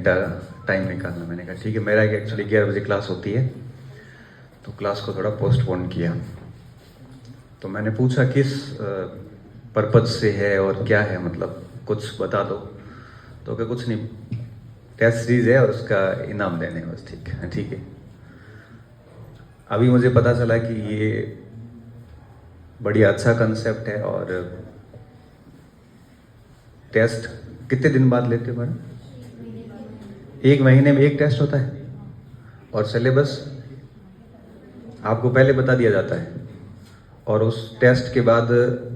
Time निकालना। मैंने कहा ठीक है, मेरा एक्चुअली 11 बजे क्लास होती है, तो क्लास को थोड़ा पोस्टपोन किया। तो मैंने पूछा किस पर्पज से है और क्या है, मतलब कुछ बता दो। तो क्या कुछ नहीं, टेस्ट सीरीज है और उसका इनाम देने हैं बस। ठीक है, ठीक है। अभी मुझे पता चला कि ये बढ़िया अच्छा कंसेप्ट है। और टेस्ट कितने दिन बाद लेते हो मैडम? 1 महीने में एक टेस्ट होता है और सिलेबस आपको पहले बता दिया जाता है, और उस टेस्ट के बाद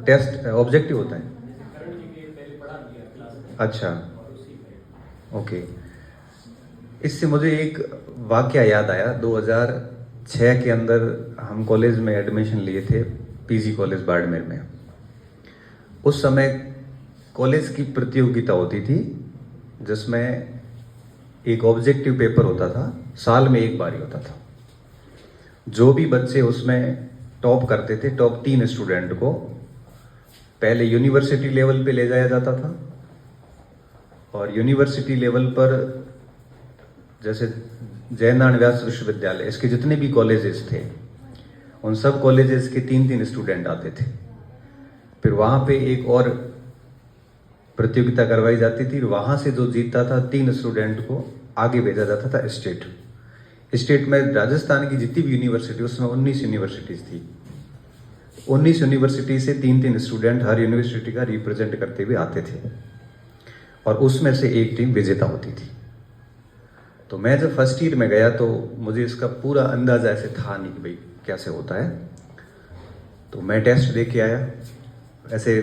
टेस्ट ऑब्जेक्टिव होता है। अच्छा, ओके। इससे मुझे एक वाकया याद आया। 2006 के अंदर हम कॉलेज में एडमिशन लिए थे, पीजी कॉलेज बाड़मेर में। उस समय कॉलेज की प्रतियोगिता होती थी जिसमें एक ऑब्जेक्टिव पेपर होता था, साल में एक बार ही होता था। जो भी बच्चे उसमें टॉप करते थे, टॉप 3 स्टूडेंट को पहले यूनिवर्सिटी लेवल पे ले जाया जाता था, और यूनिवर्सिटी लेवल पर जैसे जयनारायण व्यास विश्वविद्यालय, इसके जितने भी कॉलेजेस थे उन सब कॉलेजेस के 3-3 स्टूडेंट आते थे। फिर वहाँ पे एक और प्रतियोगिता करवाई जाती थी, वहाँ से जो जीतता था 3 स्टूडेंट को आगे भेजा जाता था स्टेट। स्टेट में राजस्थान की जितनी भी यूनिवर्सिटी, उसमें 19 यूनिवर्सिटीज थी। 19 यूनिवर्सिटी से 3-3 स्टूडेंट हर यूनिवर्सिटी का रिप्रेजेंट करते हुए आते थे, और उसमें से एक टीम विजेता होती थी। तो मैं जब फर्स्ट ईयर में गया तो मुझे इसका पूरा अंदाजा ऐसे था नहीं कि भाई कैसे होता है। तो मैं टेस्ट दे के आया, ऐसे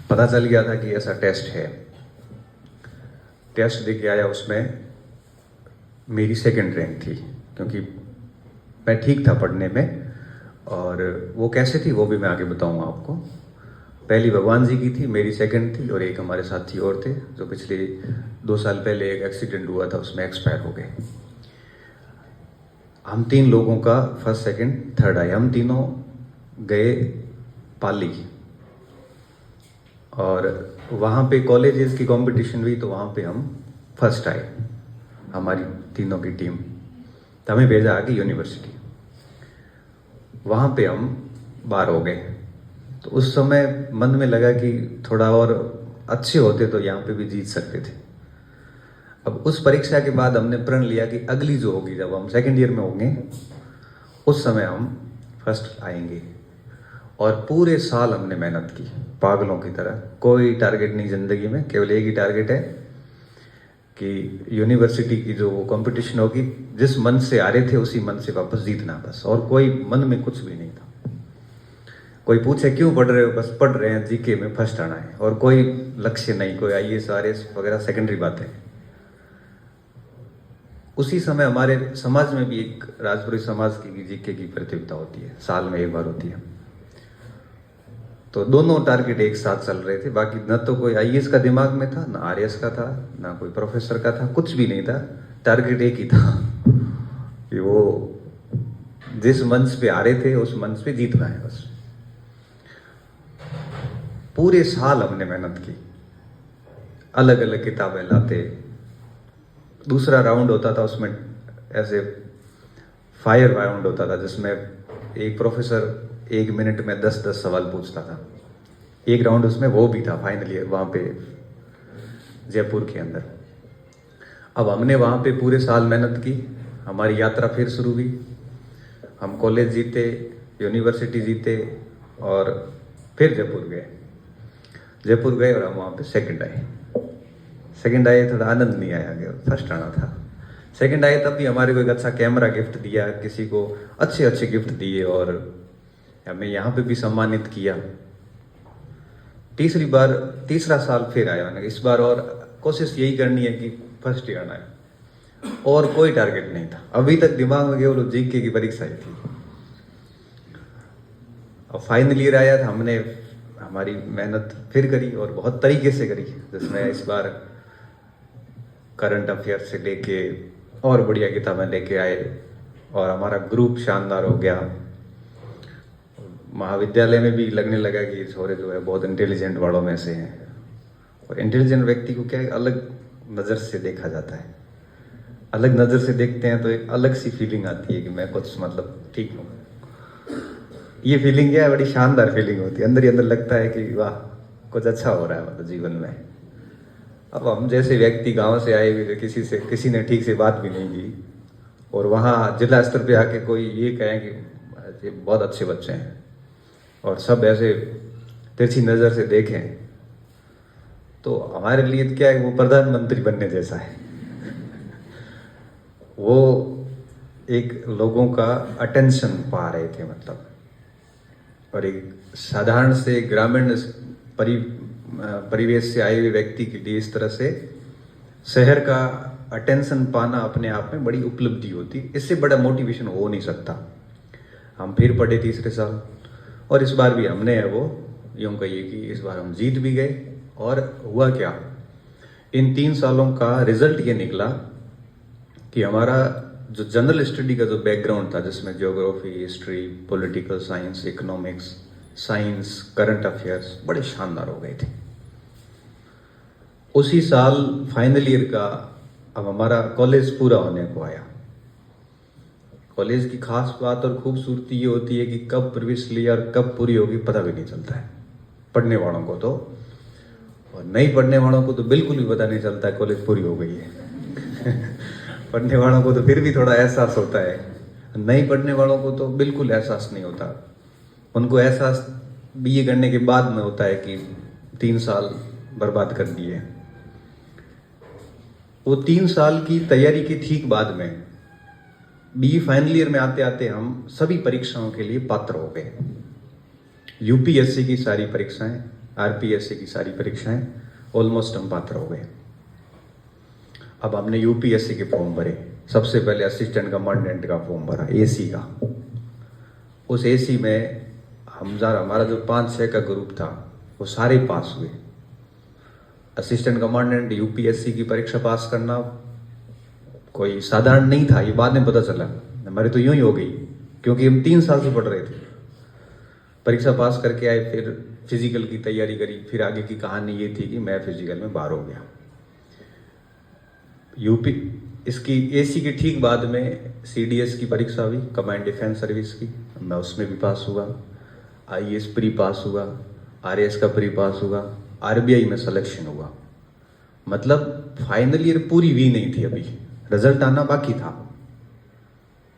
पता चल गया था कि ऐसा टेस्ट है। टेस्ट दे के आया, उसमें मेरी सेकंड रैंक थी, क्योंकि मैं ठीक था पढ़ने में। और वो कैसे थी वो भी मैं आगे बताऊंगा आपको। पहली भगवान जी की थी, मेरी सेकंड थी, और एक हमारे साथी और थे जो पिछले 2 साल पहले एक एक्सीडेंट हुआ था, उसमें एक्सपायर हो गए। हम 3 लोगों का फर्स्ट सेकंड थर्ड आए। हम तीनों गए पाली, और वहाँ पे कॉलेजेस की कंपटीशन हुई, तो वहाँ पे हम फर्स्ट आए, हमारी तीनों की टीम। तो हमें भेजा आगे यूनिवर्सिटी, वहाँ पे हम 12 हो गए। तो उस समय मन में लगा कि थोड़ा और अच्छे होते तो यहाँ पे भी जीत सकते थे। अब उस परीक्षा के बाद हमने प्रण लिया कि अगली जो होगी, जब हम सेकंड ईयर में होंगे, उस समय हम फर्स्ट आएंगे। और पूरे साल हमने मेहनत की पागलों की तरह। कोई टारगेट नहीं जिंदगी में, केवल एक ही टारगेट है कि यूनिवर्सिटी की जो कंपटीशन होगी, जिस मन से आ रहे थे उसी मन से वापस जीतना, बस। और कोई मन में कुछ भी नहीं था। कोई पूछे क्यों पढ़ रहे हो, बस पढ़ रहे हैं, जीके में फर्स्ट आना है, और कोई लक्ष्य नहीं, कोई आईएएस आरएएस वगैरह सेकेंडरी बात है। उसी समय हमारे समाज में भी एक राजपुरी समाज की जीके की प्रतियोगिता होती है, साल में एक बार होती है। तो दोनों टारगेट एक साथ चल रहे थे। बाकी न तो कोई आईएएस का दिमाग में था, ना आरएएस का था, ना कोई प्रोफेसर का था, कुछ भी नहीं था। टारगेट एक ही था कि वो जिस मंच पे आ रहे थे उस मंच पे जीतना है, बस। पूरे साल हमने मेहनत की, अलग अलग किताबें लाते। दूसरा राउंड होता था, उसमें ऐसे फायर राउंड होता था, जिसमें एक प्रोफेसर 1 मिनट में 10-10 सवाल पूछता था। एक राउंड उसमें वो भी था फाइनली, वहाँ पे जयपुर के अंदर। अब हमने वहाँ पे पूरे साल मेहनत की। हमारी यात्रा फिर शुरू हुई। हम कॉलेज जीते, यूनिवर्सिटी जीते, और फिर जयपुर गए। जयपुर गए और हम वहाँ पे सेकंड आए। सेकंड आए, थोड़ा आनंद नहीं आया कि फर्स्ट आना था। सेकंड आए तब भी हमारे को एक अच्छा कैमरा गिफ्ट दिया, किसी को अच्छे अच्छे गिफ्ट दिए, और हमें यहाँ पे भी सम्मानित किया। तीसरा साल फिर आया। मैंने इस बार और कोशिश यही करनी है कि फर्स्ट ईयर आना है, और कोई टारगेट नहीं था। अभी तक दिमाग में केवल जीके की परीक्षा ही थी। और फाइनल ईयर आया था, हमने हमारी मेहनत फिर करी, और बहुत तरीके से करी, जिसमें इस बार करंट अफेयर से लेके और बढ़िया किताबें लेके आए, और हमारा ग्रुप शानदार हो गया। महाविद्यालय में भी लगने लगा कि छोरे जो है बहुत इंटेलिजेंट वालों में से हैं, और इंटेलिजेंट व्यक्ति को क्या अलग नज़र से देखा जाता है। अलग नज़र से देखते हैं तो एक अलग सी फीलिंग आती है कि मैं कुछ मतलब ठीक हूँ। ये फीलिंग क्या है, बड़ी शानदार फीलिंग होती है। अंदर ही अंदर लगता है कि वाह कुछ अच्छा हो रहा है मतलब जीवन में। अब हम जैसे व्यक्ति गांव से आए हुए, किसी ने ठीक से बात भी नहीं की, और वहाँ जिला स्तर पे आके कोई ये कहें कि ये बहुत अच्छे बच्चे हैं और सब ऐसे तिरछी नज़र से देखें, तो हमारे लिए क्या है, वो प्रधानमंत्री बनने जैसा है। वो एक लोगों का अटेंशन पा रहे थे मतलब, और एक साधारण से ग्रामीण परिवेश से आए हुए व्यक्ति के लिए इस तरह से शहर का अटेंशन पाना अपने आप में बड़ी उपलब्धि होती। इससे बड़ा मोटिवेशन हो नहीं सकता। हम फिर पढ़े तीसरे साल, और इस बार भी हमने वो यूँ कहिए कि इस बार हम जीत भी गए। और हुआ क्या, इन 3 सालों का रिजल्ट ये निकला कि हमारा जो जनरल स्टडी का जो बैकग्राउंड था, जिसमें geography, history, political science, economics, science, current affairs बड़े शानदार हो गए थे। उसी साल फाइनल ईयर का अब हमारा कॉलेज पूरा होने को आया। कॉलेज की खास बात और खूबसूरती ये होती है कि कब प्रवेश लिया और कब पूरी होगी पता भी नहीं चलता है पढ़ने वालों को तो, और नहीं पढ़ने वालों को तो बिल्कुल भी पता नहीं चलता है कॉलेज पूरी हो गई है। पढ़ने वालों को तो फिर भी थोड़ा एहसास होता है, नहीं पढ़ने वालों को तो बिल्कुल एहसास नहीं होता। उनको एहसास बीए करने के बाद में होता है कि 3 साल बर्बाद कर दिए। वो 3 साल की तैयारी के ठीक बाद में बीए फाइनल ईयर में आते आते हम सभी परीक्षाओं के लिए पात्र हो गए। यूपीएससी की सारी परीक्षाएं, आरपीएससी की सारी परीक्षाएं ऑलमोस्ट हम पात्र हो गए। अब हमने यूपीएससी के फॉर्म भरे। सबसे पहले असिस्टेंट कमांडेंट का फॉर्म भरा, एसी का। उस एसी में हमारा जो 5-6 का ग्रुप था वो सारे पास हुए। असिस्टेंट कमांडेंट यूपीएससी की परीक्षा पास करना कोई साधारण नहीं था, ये बाद में पता चला। हमारी तो यूं ही हो गई, क्योंकि हम 3 साल से पढ़ रहे थे। परीक्षा पास करके आए, फिर फिजिकल की तैयारी करी। फिर आगे की कहानी ये थी कि मैं फिजिकल में बाहर हो गया। यूपी इसकी एसी के ठीक बाद में सीडीएस की परीक्षा हुई, कमांड डिफेंस सर्विस की। मैं उसमें भी पास हुआ। आईएएस प्री पास हुआ, आरएएस का प्री पास हुआ, आरबीआई में सिलेक्शन हुआ। मतलब फाइनल ईयर पूरी हुई नहीं थी, अभी रिजल्ट आना बाकी था।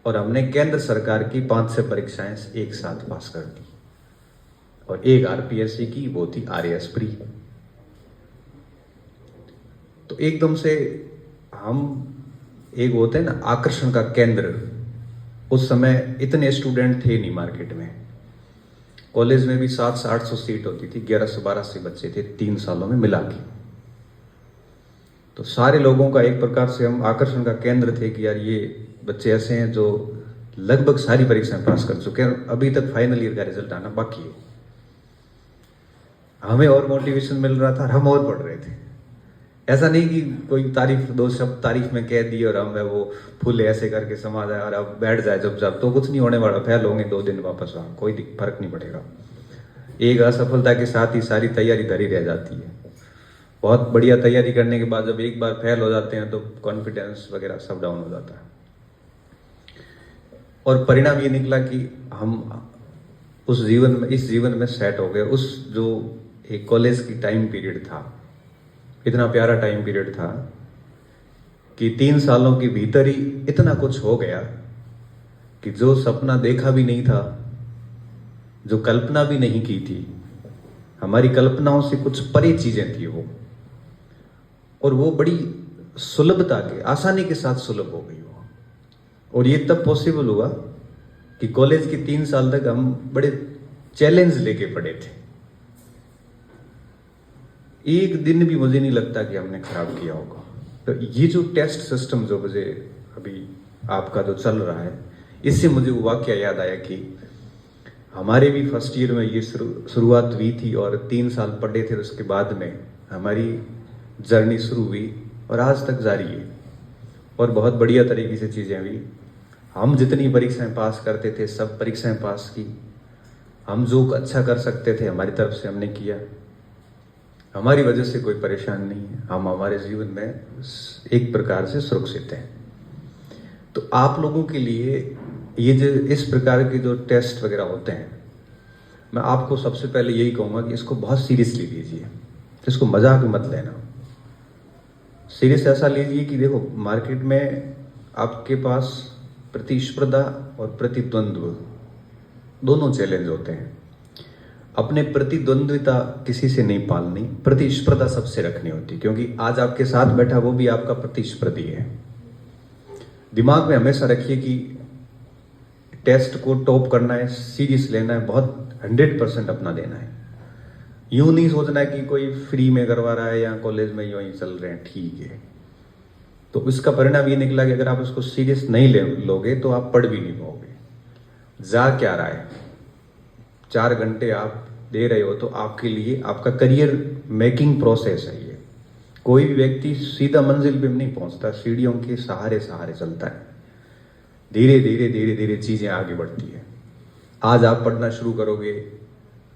और हमने केंद्र सरकार की 5 परीक्षाएं एक साथ पास कर दी, और एक आरपीएससी की, वो थी आरएएस प्री। तो एकदम से हम, एक होते हैं ना आकर्षण का केंद्र। उस समय इतने स्टूडेंट थे नहीं मार्केट में। कॉलेज में भी 700 से 800 सीट होती थी, 1100-1200 बच्चे थे 3 सालों में मिला के। तो सारे लोगों का एक प्रकार से हम आकर्षण का केंद्र थे कि यार ये बच्चे ऐसे हैं जो लगभग सारी परीक्षाएं पास कर चुके हैं, अभी तक फाइनल ईयर का रिजल्ट आना बाकी है। हमें और मोटिवेशन मिल रहा था और हम और पढ़ रहे थे। ऐसा नहीं कि कोई तारीफ, 2 शब्द तारीफ में कह दिए और हम वो फूल ऐसे करके समा जाए और अब बैठ जाए चुपचाप, तो कुछ नहीं होने वाला। फेल होंगे 2 दिन वापस वहाँ, कोई फर्क नहीं पड़ेगा। एक असफलता के साथ ही सारी तैयारी धरी रह जाती है। बहुत बढ़िया तैयारी करने के बाद जब एक बार फेल हो जाते हैं तो कॉन्फिडेंस वगैरह सब डाउन हो जाता है। और परिणाम ये निकला कि हम इस जीवन में सेट हो गए। उस जो एक कॉलेज की टाइम पीरियड था, इतना प्यारा टाइम पीरियड था कि 3 सालों के भीतर ही इतना कुछ हो गया कि जो सपना देखा भी नहीं था, जो कल्पना भी नहीं की थी, हमारी कल्पनाओं से कुछ परे चीजें थी वो, और वो बड़ी सुलभता के, आसानी के साथ सुलभ हो गई वो। और ये तब पॉसिबल हुआ कि कॉलेज के 3 साल तक हम बड़े चैलेंज लेके पढ़े थे। एक दिन भी मुझे नहीं लगता कि हमने खराब किया होगा। तो ये जो टेस्ट सिस्टम जो मुझे अभी आपका जो चल रहा है, इससे मुझे वो वाकया याद आया कि हमारे भी फर्स्ट ईयर में ये शुरुआत हुई थी और 3 साल पढ़े थे। उसके बाद में हमारी जर्नी शुरू हुई और आज तक जारी है, और बहुत बढ़िया तरीके से चीज़ें हुई। हम जितनी परीक्षाएं पास करते थे सब परीक्षाएं पास की। हम जो अच्छा कर सकते थे हमारी तरफ से हमने किया। हमारी वजह से कोई परेशान नहीं है, हम हमारे जीवन में एक प्रकार से सुरक्षित हैं। तो आप लोगों के लिए ये जो इस प्रकार के जो टेस्ट वगैरह होते हैं, मैं आपको सबसे पहले यही कहूँगा कि इसको बहुत सीरियसली लीजिए, इसको मजाक में मत लेना। सीरियस ऐसा लीजिए कि देखो, मार्केट में आपके पास प्रतिस्पर्धा और प्रतिद्वंद्व दोनों चैलेंज होते हैं। अपने प्रतिद्वंद्विता किसी से नहीं पालनी, प्रतिस्पर्धा सबसे रखनी होती, क्योंकि आज आपके साथ बैठा वो भी आपका प्रतिस्पर्धी है। दिमाग में हमेशा रखिए कि टेस्ट को टॉप करना है, सीरियस लेना है, बहुत 100% अपना देना है। यूं नहीं सोचना है कि कोई फ्री में करवा रहा है या कॉलेज में यूं ही चल रहे हैं, ठीक है। तो इसका परिणाम ये निकला कि अगर आप इसको सीरियस नहीं लोगे तो आप पढ़ भी नहीं पाओगे। जा क्या रहा है, 4 घंटे आप दे रहे हो तो आपके लिए आपका करियर मेकिंग प्रोसेस है ये। कोई भी व्यक्ति सीधा मंजिल पे नहीं पहुंचता, सीढ़ियों के सहारे सहारे चलता है। धीरे धीरे धीरे धीरे चीजें आगे बढ़ती है। आज आप पढ़ना शुरू करोगे,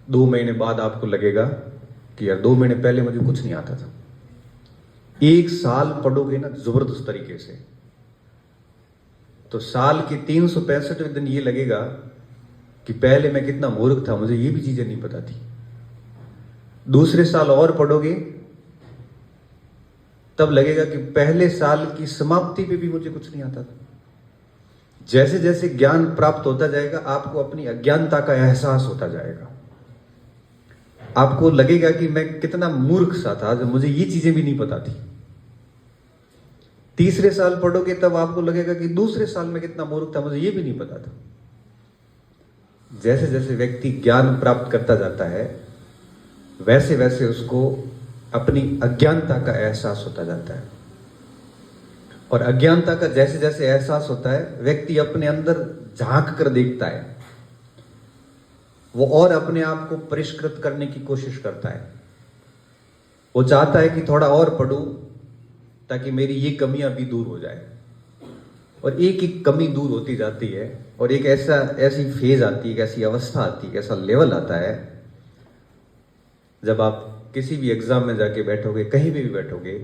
2 महीने बाद आपको लगेगा कि यार 2 महीने पहले मुझे कुछ नहीं आता था। 1 साल पढ़ोगे ना जबरदस्त तरीके से, तो साल के 365 दिन ये लगेगा कि पहले मैं कितना मूर्ख था, मुझे ये भी चीजें नहीं पता थी। दूसरे साल और पढ़ोगे तब लगेगा कि पहले साल की समाप्ति पे भी मुझे कुछ नहीं आता था। जैसे जैसे ज्ञान प्राप्त होता जाएगा, आपको अपनी अज्ञानता का एहसास होता जाएगा। आपको लगेगा कि मैं कितना मूर्ख सा था, जब मुझे ये चीजें भी नहीं पता थी। तीसरे साल पढ़ोगे तब आपको लगेगा कि दूसरे साल में कितना मूर्ख था, मुझे ये भी नहीं पता था। जैसे जैसे व्यक्ति ज्ञान प्राप्त करता जाता है, वैसे वैसे उसको अपनी अज्ञानता का एहसास होता जाता है। और अज्ञानता का जैसे जैसे एहसास होता है, व्यक्ति अपने अंदर झांक कर देखता है, वो और अपने आप को परिष्कृत करने की कोशिश करता है। वो चाहता है कि थोड़ा और पढूं ताकि मेरी ये कमियां भी दूर हो जाए। और एक एक कमी दूर होती जाती है, और एक ऐसी फेज आती है, एक ऐसी अवस्था आती है, एक ऐसा लेवल आता है, जब आप किसी भी एग्जाम में जाके बैठोगे, कहीं भी बैठोगे,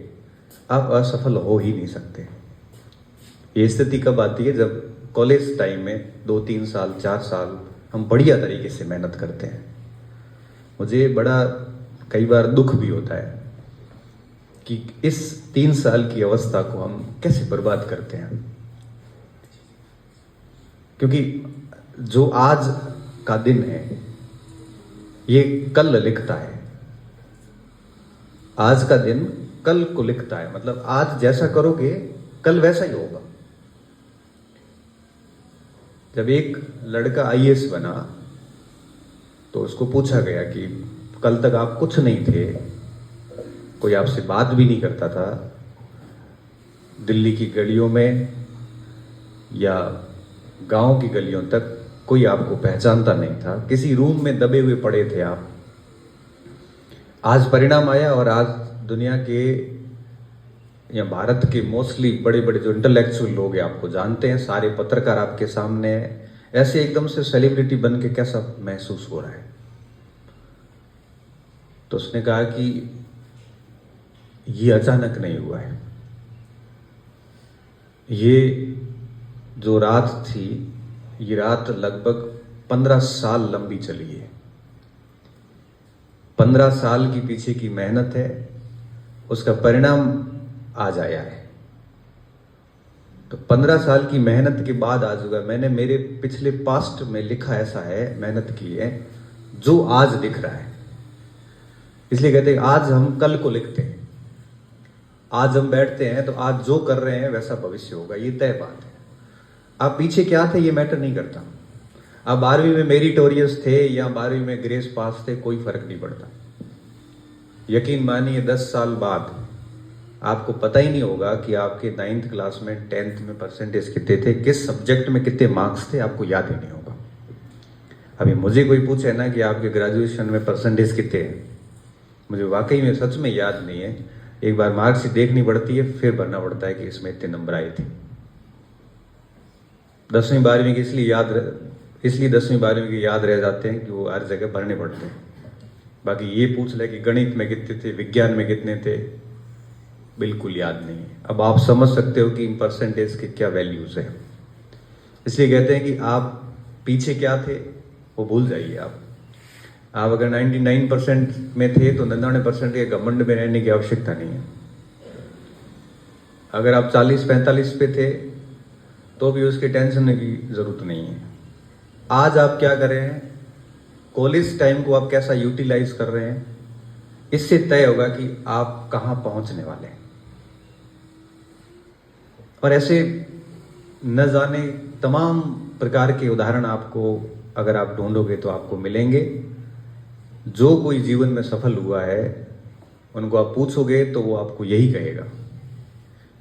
आप असफल हो ही नहीं सकते। ये स्थिति कब आती है? जब कॉलेज टाइम में 2-3 साल 4 साल हम बढ़िया तरीके से मेहनत करते हैं। मुझे बड़ा कई बार दुख भी होता है कि इस 3 साल की अवस्था को हम कैसे बर्बाद करते हैं, क्योंकि जो आज का दिन है ये कल लिखता है। आज का दिन कल को लिखता है, मतलब आज जैसा करोगे कल वैसा ही होगा। जब एक लड़का आईएएस बना तो उसको पूछा गया कि कल तक आप कुछ नहीं थे, कोई आपसे बात भी नहीं करता था, दिल्ली की गलियों में या गांव की गलियों तक कोई आपको पहचानता नहीं था, किसी रूम में दबे हुए पड़े थे आप। आज परिणाम आया और आज दुनिया के या भारत के मोस्टली बड़े बड़े जो इंटेलेक्चुअल लोग हैं आपको जानते हैं, सारे पत्रकार आपके सामने हैं। ऐसे एकदम से सेलिब्रिटी बन के कैसा महसूस हो रहा है? तो उसने कहा कि ये अचानक नहीं हुआ है, ये जो रात थी, ये रात लगभग 15 साल लंबी चली है। 15 साल की पीछे की मेहनत है, उसका परिणाम आज आया है। तो 15 साल की मेहनत के बाद आज हुआ। मैंने मेरे पिछले पास्ट में लिखा ऐसा है, मेहनत की है, जो आज दिख रहा है। इसलिए कहते हैं आज हम कल को लिखते हैं। आज हम बैठते हैं तो आज जो कर रहे हैं वैसा भविष्य होगा, ये तय बात है। आप पीछे क्या थे ये मैटर नहीं करता। आप 12वीं में मेरिटोरियस थे या 12वीं में ग्रेस पास थे, कोई फर्क नहीं पड़ता। यकीन मानिए 10 साल बाद आपको पता ही नहीं होगा कि आपके 9th क्लास में 10th में परसेंटेज कितने थे, किस सब्जेक्ट में कितने मार्क्स थे, आपको याद ही नहीं होगा। अभी मुझे कोई पूछे ना कि आपके ग्रेजुएशन में परसेंटेज कितने हैं, मुझे वाकई में सच में याद नहीं है। एक बार मार्क्स देखनी पड़ती है, फिर भरना पड़ता है कि इसमें इतने नंबर आए थे। 10वीं 12वीं की इसलिए 10वीं 12वीं के याद रह जाते हैं कि वो हर जगह भरने पड़ते हैं। बाकी ये पूछ ले कि गणित में कितने थे, विज्ञान में कितने थे, बिल्कुल याद नहीं है। अब आप समझ सकते हो कि इन परसेंटेज के क्या वैल्यूज है। इसलिए कहते हैं कि आप पीछे क्या थे वो भूल जाइए। आप अगर 99% में थे तो 99% के घमंड में रहने की आवश्यकता नहीं है। अगर आप 40-45 पे थे तो भी उसकी टेंशन की जरूरत नहीं है। आज आप क्या कर रहे हैं, कॉलेज टाइम को आप कैसा यूटिलाइज कर रहे हैं, इससे तय होगा कि आप कहां पहुंचने वाले हैं। और ऐसे न जाने तमाम प्रकार के उदाहरण आपको अगर आप ढूंढोगे तो आपको मिलेंगे। जो कोई जीवन में सफल हुआ है उनको आप पूछोगे तो वो आपको यही कहेगा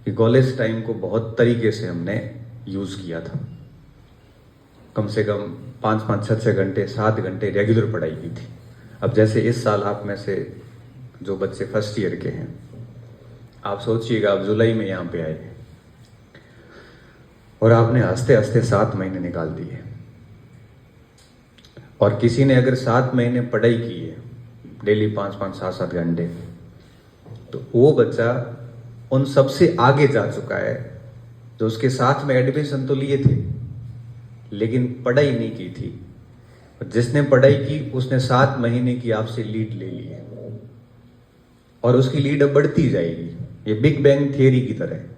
कि कॉलेज टाइम को बहुत तरीके से हमने यूज किया था। कम से कम 5-5, 6-6 घंटे, 7 घंटे रेगुलर पढ़ाई की थी। अब जैसे इस साल आप में से जो बच्चे फर्स्ट ईयर के हैं, आप सोचिएगा आप जुलाई में यहाँ पे आए और आपने हंसते हंसते 7 महीने निकाल दिए। और किसी ने अगर 7 महीने पढ़ाई की है डेली 5-5, 7-7 घंटे, तो वो बच्चा उन सबसे आगे जा चुका है जो उसके साथ में एडमिशन तो लिए थे लेकिन पढ़ाई नहीं की थी। जिसने पढ़ाई की उसने 7 महीने की आपसे लीड ले ली है और उसकी लीड अब बढ़ती जाएगी। ये बिग बैंग थियरी की तरह है।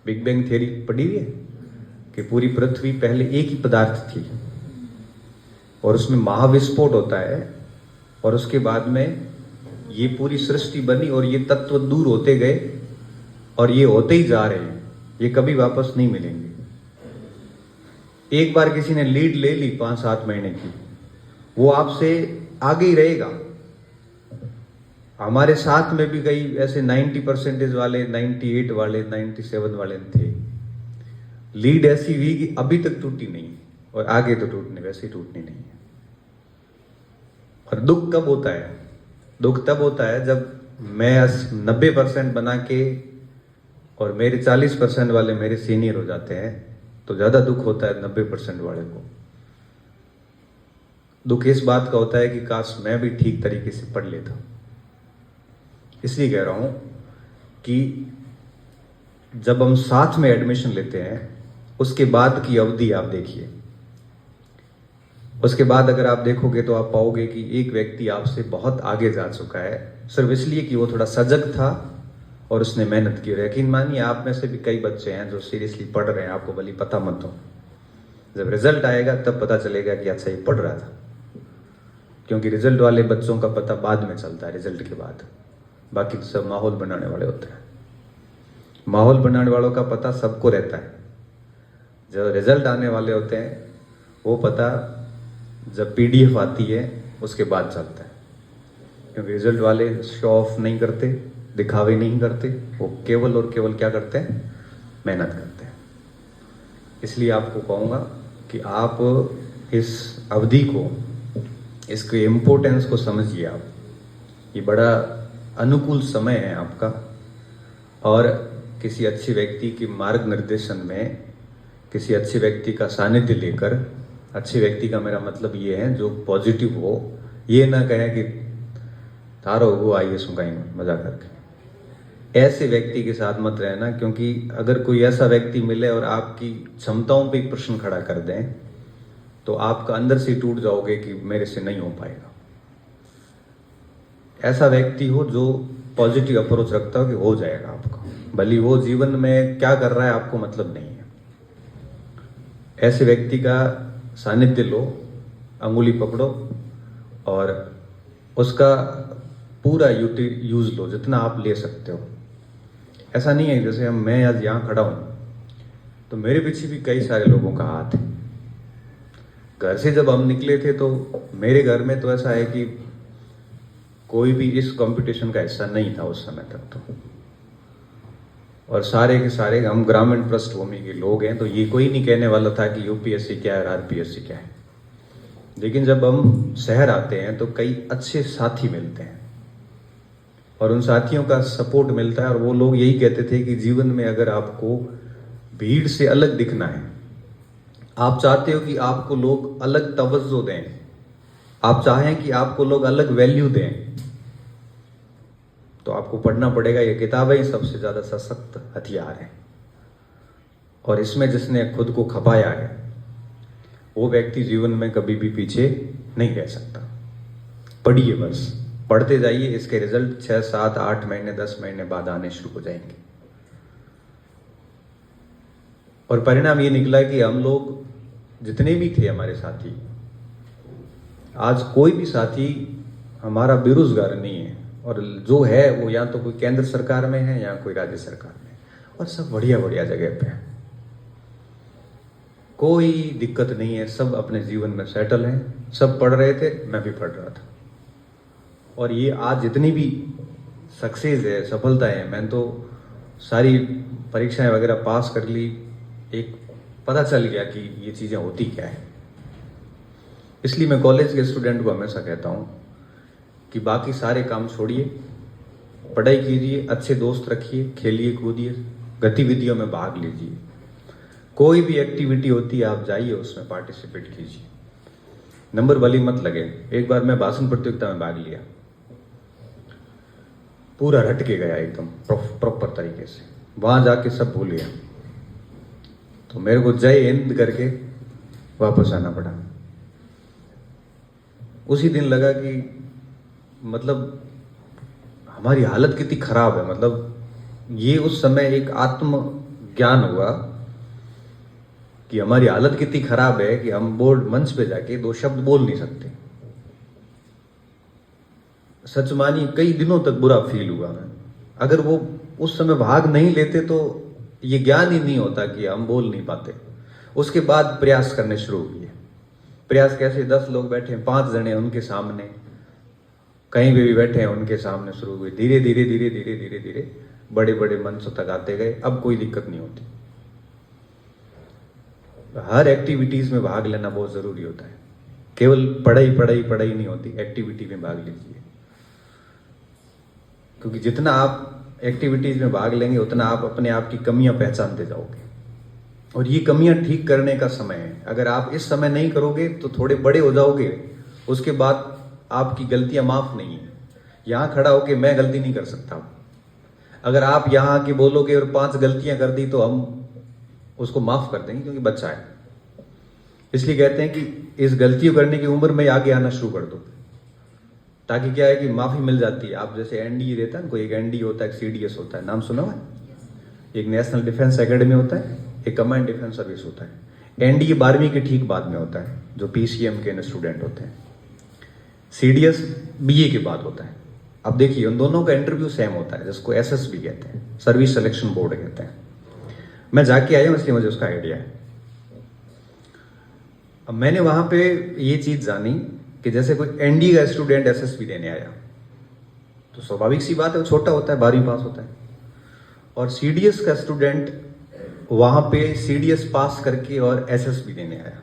बिग बैंग थियरी पढ़ी हुई है कि पूरी पृथ्वी पहले एक ही पदार्थ थी और उसमें महाविस्फोट होता है और उसके बाद में ये पूरी सृष्टि बनी और ये तत्व दूर होते गए और ये होते ही जा रहे हैं, ये कभी वापस नहीं मिलेंगे। एक बार किसी ने लीड ले ली 5-7 महीने की, वो आपसे आगे ही रहेगा। हमारे साथ में भी कई ऐसे 90% वाले, 98 वाले, 97 वाले थे। लीड ऐसी हुई कि अभी तक टूटी नहीं और आगे तो टूटने वैसे ही टूटनी नहीं है। और दुख कब होता है? दुख तब होता है जब मैं 90% बना के और मेरे 40% वाले मेरे सीनियर हो जाते हैं, तो ज्यादा दुख होता है 90% वाले को। दुख इस बात का होता है कि काश मैं भी ठीक तरीके से पढ़ लेता। इसलिए कह रहा हूं कि जब हम साथ में एडमिशन लेते हैं उसके बाद की अवधि आप देखिए। उसके बाद अगर आप देखोगे तो आप पाओगे कि एक व्यक्ति आपसे बहुत आगे जा चुका है, सिर्फ इसलिए कि वो थोड़ा सजग था और उसने मेहनत की। और यकीन मानिए आप में से भी कई बच्चे हैं जो सीरियसली पढ़ रहे हैं, आपको भली पता मत हो। जब रिजल्ट आएगा तब पता चलेगा कि अच्छा ये पढ़ रहा था, क्योंकि रिजल्ट वाले बच्चों का पता बाद में चलता है, रिजल्ट के बाद। बाकी तो सब माहौल बनाने वाले होते हैं। माहौल बनाने वालों का पता सबको रहता है। जो रिजल्ट आने वाले होते हैं वो पता जब PDF आती है उसके बाद चलता है, क्योंकि रिजल्ट वाले शो ऑफ नहीं करते, दिखावे नहीं करते, वो केवल और केवल क्या करते हैं, मेहनत करते हैं। इसलिए आपको कहूँगा कि आप इस अवधि को, इसके इम्पोर्टेंस को समझिए। आप ये बड़ा अनुकूल समय है आपका, और किसी अच्छे व्यक्ति के मार्ग निर्देशन में, किसी अच्छे व्यक्ति का सानिध्य लेकर, अच्छे व्यक्ति का मेरा मतलब ये है जो पॉजिटिव हो, ये ना कहे कि तारो वो आइए सुखाई मजा करके। ऐसे व्यक्ति के साथ मत रहना, क्योंकि अगर कोई ऐसा व्यक्ति मिले और आपकी क्षमताओं पे एक प्रश्न खड़ा कर दें तो आपका अंदर से टूट जाओगे कि मेरे से नहीं हो पाएगा। ऐसा व्यक्ति हो जो पॉजिटिव अप्रोच रखता हो कि हो जाएगा आपका, भले वो जीवन में क्या कर रहा है आपको मतलब नहीं है। ऐसे व्यक्ति का सानिध्य लो, अंगुली पकड़ो और उसका पूरा यूज लो जितना आप ले सकते हो। ऐसा नहीं है जैसे मैं आज यहाँ खड़ा हूँ तो मेरे पीछे भी कई सारे लोगों का हाथ है। घर से जब हम निकले थे तो मेरे घर में तो ऐसा है कि कोई भी इस कंपटीशन का हिस्सा नहीं था उस समय तक तो, और सारे के सारे हम ग्रामीण पृष्ठभूमि के लोग हैं, तो ये कोई नहीं कहने वाला था कि UPSC क्या है और RPSC क्या है। लेकिन जब हम शहर आते हैं तो कई अच्छे साथी मिलते हैं और उन साथियों का सपोर्ट मिलता है, और वो लोग यही कहते थे कि जीवन में अगर आपको भीड़ से अलग दिखना है, आप चाहते हो कि आपको लोग अलग तवज्जो दें, आप चाहें कि आपको लोग अलग वैल्यू दें, तो आपको पढ़ना पड़ेगा। ये किताबें ही सबसे ज़्यादा सशक्त हथियार है, और इसमें जिसने खुद को खपाया है वो व्यक्ति जीवन में कभी भी पीछे नहीं रह सकता। पढ़िए, बस पढ़ते जाइए, इसके रिजल्ट 6, 7, 8 महीने 10 महीने बाद आने शुरू हो जाएंगे। और परिणाम ये निकला कि हम लोग जितने भी थे हमारे साथी, आज कोई भी साथी हमारा बेरोजगार नहीं है, और जो है वो या तो कोई केंद्र सरकार में है या कोई राज्य सरकार में, और सब बढ़िया बढ़िया जगह पे है। कोई दिक्कत नहीं है, सब अपने जीवन में सेटल हैं। सब पढ़ रहे थे, मैं भी पढ़ रहा था। और ये आज जितनी भी सक्सेस है, सफलता है, मैंने तो सारी परीक्षाएं वगैरह पास कर ली, एक पता चल गया कि ये चीज़ें होती क्या है। इसलिए मैं कॉलेज के स्टूडेंट को हमेशा कहता हूँ कि बाकी सारे काम छोड़िए, पढ़ाई कीजिए, अच्छे दोस्त रखिए, खेलिए कूदिए, गतिविधियों में भाग लीजिए। कोई भी एक्टिविटी होती है आप जाइए, उसमें पार्टिसिपेट कीजिए, नंबर वाली मत लगे। एक बार मैं भाषण प्रतियोगिता में भाग लिया, पूरा रट के गया एकदम प्रॉपर तरीके से, वहां जाके सब भूल गया, तो मेरे को जय हिंद करके वापस आना पड़ा। उसी दिन लगा कि मतलब हमारी हालत कितनी खराब है। मतलब ये उस समय एक आत्म ज्ञान हुआ कि हमारी हालत कितनी खराब है कि हम बोर्ड मंच पे जाके 2 शब्द बोल नहीं सकते। सच मानिए कई दिनों तक बुरा फील हुआ मैं। अगर वो उस समय भाग नहीं लेते तो ये ज्ञान ही नहीं होता कि हम बोल नहीं पाते। उसके बाद प्रयास करने शुरू किए। प्रयास कैसे? 10 लोग बैठे हैं, 5 जने उनके सामने, कहीं भी बैठे हैं उनके सामने शुरू हुए। धीरे धीरे धीरे धीरे धीरे धीरे बड़े बड़े मंचों तक आते गए। अब कोई दिक्कत नहीं होती। हर एक्टिविटीज में भाग लेना बहुत जरूरी होता है। केवल पढ़ाई पढ़ाई पढ़ाई नहीं होती, एक्टिविटी में भाग लीजिए, क्योंकि जितना आप एक्टिविटीज में भाग लेंगे उतना आप अपने आप की कमियां पहचानते जाओगे, और ये कमियां ठीक करने का समय है। अगर आप इस समय नहीं करोगे तो थोड़े बड़े हो जाओगे, उसके बाद आपकी गलतियां माफ नहीं है। यहां खड़ा होके मैं गलती नहीं कर सकता। अगर आप यहां आके बोलोगे और 5 गलतियां कर दी तो हम उसको माफ कर देंगे, क्योंकि बच्चा है। इसलिए कहते हैं कि इस गलतियों करने की उम्र में आगे आना शुरू कर दो, ताकि क्या है कि माफी मिल जाती है। आप जैसे एनडीए देता है, कोई एक एनडीए होता है, एक सीडीएस होता है, नाम सुना हुआ है? एक नेशनल डिफेंस एकेडमी होता है, एक कमांड डिफेंस सर्विस होता है। एनडीए 12वीं के ठीक बाद में होता है, जो पीसीएम के स्टूडेंट होते हैं। सीडीएस बीए के बाद होता है। अब देखिए उन दोनों का इंटरव्यू सेम होता है, जिसको एसएसबी कहते हैं, सर्विस सिलेक्शन बोर्ड कहते हैं। मैं जाके आया हूं, इसलिए मुझे उसका आइडिया है। अब मैंने वहां पे ये चीज जानी कि जैसे कोई एनडीए का स्टूडेंट एसएसबी देने आया तो स्वाभाविक सी बात है, वो छोटा होता है, 12वीं पास होता है। और सीडीएस का स्टूडेंट वहां पे सीडीएस पास करके और एसएसबी देने आया।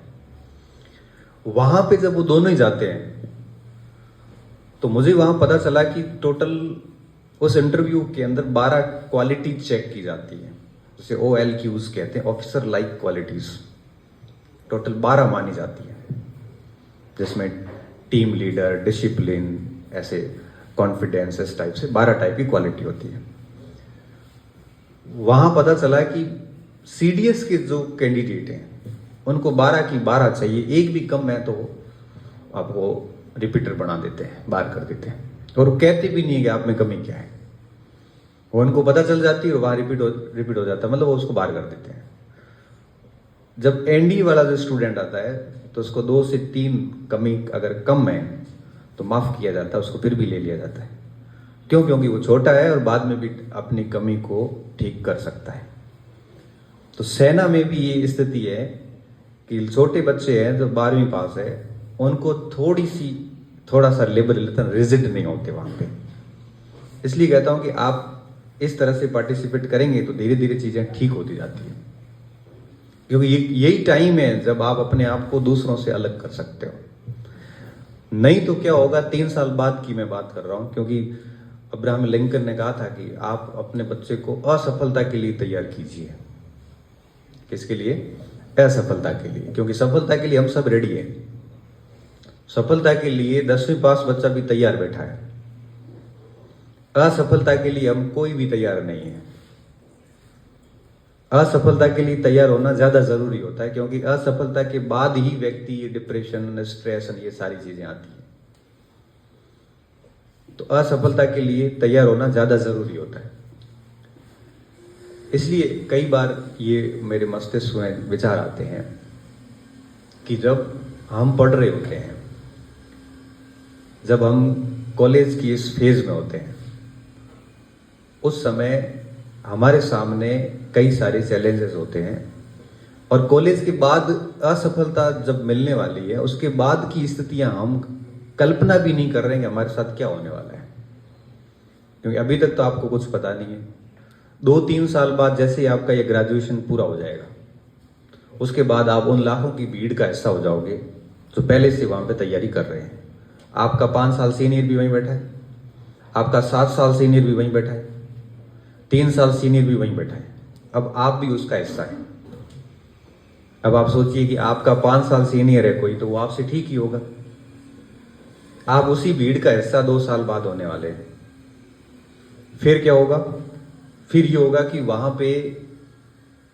वहां पे जब वो दोनों ही जाते हैं तो मुझे वहां पता चला कि टोटल उस इंटरव्यू के अंदर 12 क्वालिटी चेक की जाती है, जिसे OLQs कहते हैं, ऑफिसर लाइक क्वालिटीज। टोटल 12 मानी जाती है, जिसमें टीम लीडर, डिसिप्लिन, ऐसे कॉन्फिडेंस, इस टाइप से 12 टाइप की क्वालिटी होती है। वहां पता चला कि सीडीएस के जो कैंडिडेट हैं उनको 12 की 12 चाहिए, एक भी कम है तो आपको रिपीटर बना देते हैं, बाहर कर देते हैं। और वो कहते भी नहीं है कि आप में कमी क्या है, वो उनको पता चल जाती है और वहां रिपीट हो जाता है, मतलब वो उसको बाहर कर देते हैं। जब एनडी वाला जो स्टूडेंट आता है तो उसको 2 से 3 कमी अगर कम है तो माफ किया जाता है, उसको फिर भी ले लिया जाता है। क्यों? क्योंकि वो छोटा है और बाद में भी अपनी कमी को ठीक कर सकता है। तो सेना में भी ये स्थिति है कि छोटे बच्चे हैं जो 12वीं पास है, उनको थोड़ा सा लिबरल, रिजिड नहीं होते वहां पे। इसलिए कहता हूं कि आप इस तरह से पार्टिसिपेट करेंगे तो धीरे धीरे चीजें ठीक होती जाती है, क्योंकि यही टाइम है जब आप अपने आप को दूसरों से अलग कर सकते हो। नहीं तो क्या होगा, 3 साल बाद की मैं बात कर रहा हूं, क्योंकि अब्राहम लिंकन ने कहा था कि आप अपने बच्चे को असफलता के लिए तैयार कीजिए। किसके लिए? असफलता के लिए, क्योंकि सफलता के लिए हम सब रेडी हैं। सफलता के लिए 10वीं पास बच्चा भी तैयार बैठा है, असफलता के लिए हम कोई भी तैयार नहीं है। असफलता के लिए तैयार होना ज्यादा जरूरी होता है, क्योंकि असफलता के बाद ही व्यक्ति ये डिप्रेशन, स्ट्रेस, ये सारी चीजें आती हैं। तो असफलता के लिए तैयार होना ज्यादा जरूरी होता है। इसलिए कई बार ये मेरे मस्तिष्क में विचार आते हैं कि जब हम पढ़ रहे होते हैं, जब हम कॉलेज की इस फेज में होते हैं, उस समय हमारे सामने कई सारे चैलेंजेस होते हैं, और कॉलेज के बाद असफलता जब मिलने वाली है, उसके बाद की स्थितियां हम कल्पना भी नहीं कर रहे हैं कि हमारे साथ क्या होने वाला है, क्योंकि अभी तक तो आपको कुछ पता नहीं है। 2-3 साल बाद जैसे ही आपका ये ग्रेजुएशन पूरा हो जाएगा, उसके बाद आप उन लाखों की भीड़ का हिस्सा हो जाओगे जो पहले से वहां पे तैयारी कर रहे हैं। आपका 5 साल सीनियर भी वहीं बैठा है, आपका 7 साल सीनियर भी वहीं बैठा है, 3 साल सीनियर भी वहीं बैठा है। अब आप भी उसका हिस्सा है। अब आप सोचिए कि आपका 5 साल सीनियर है कोई, तो वो आपसे ठीक ही होगा। आप उसी भीड़ का हिस्सा 2 साल बाद होने वाले हैं। फिर क्या होगा? फिर ये होगा कि वहां पे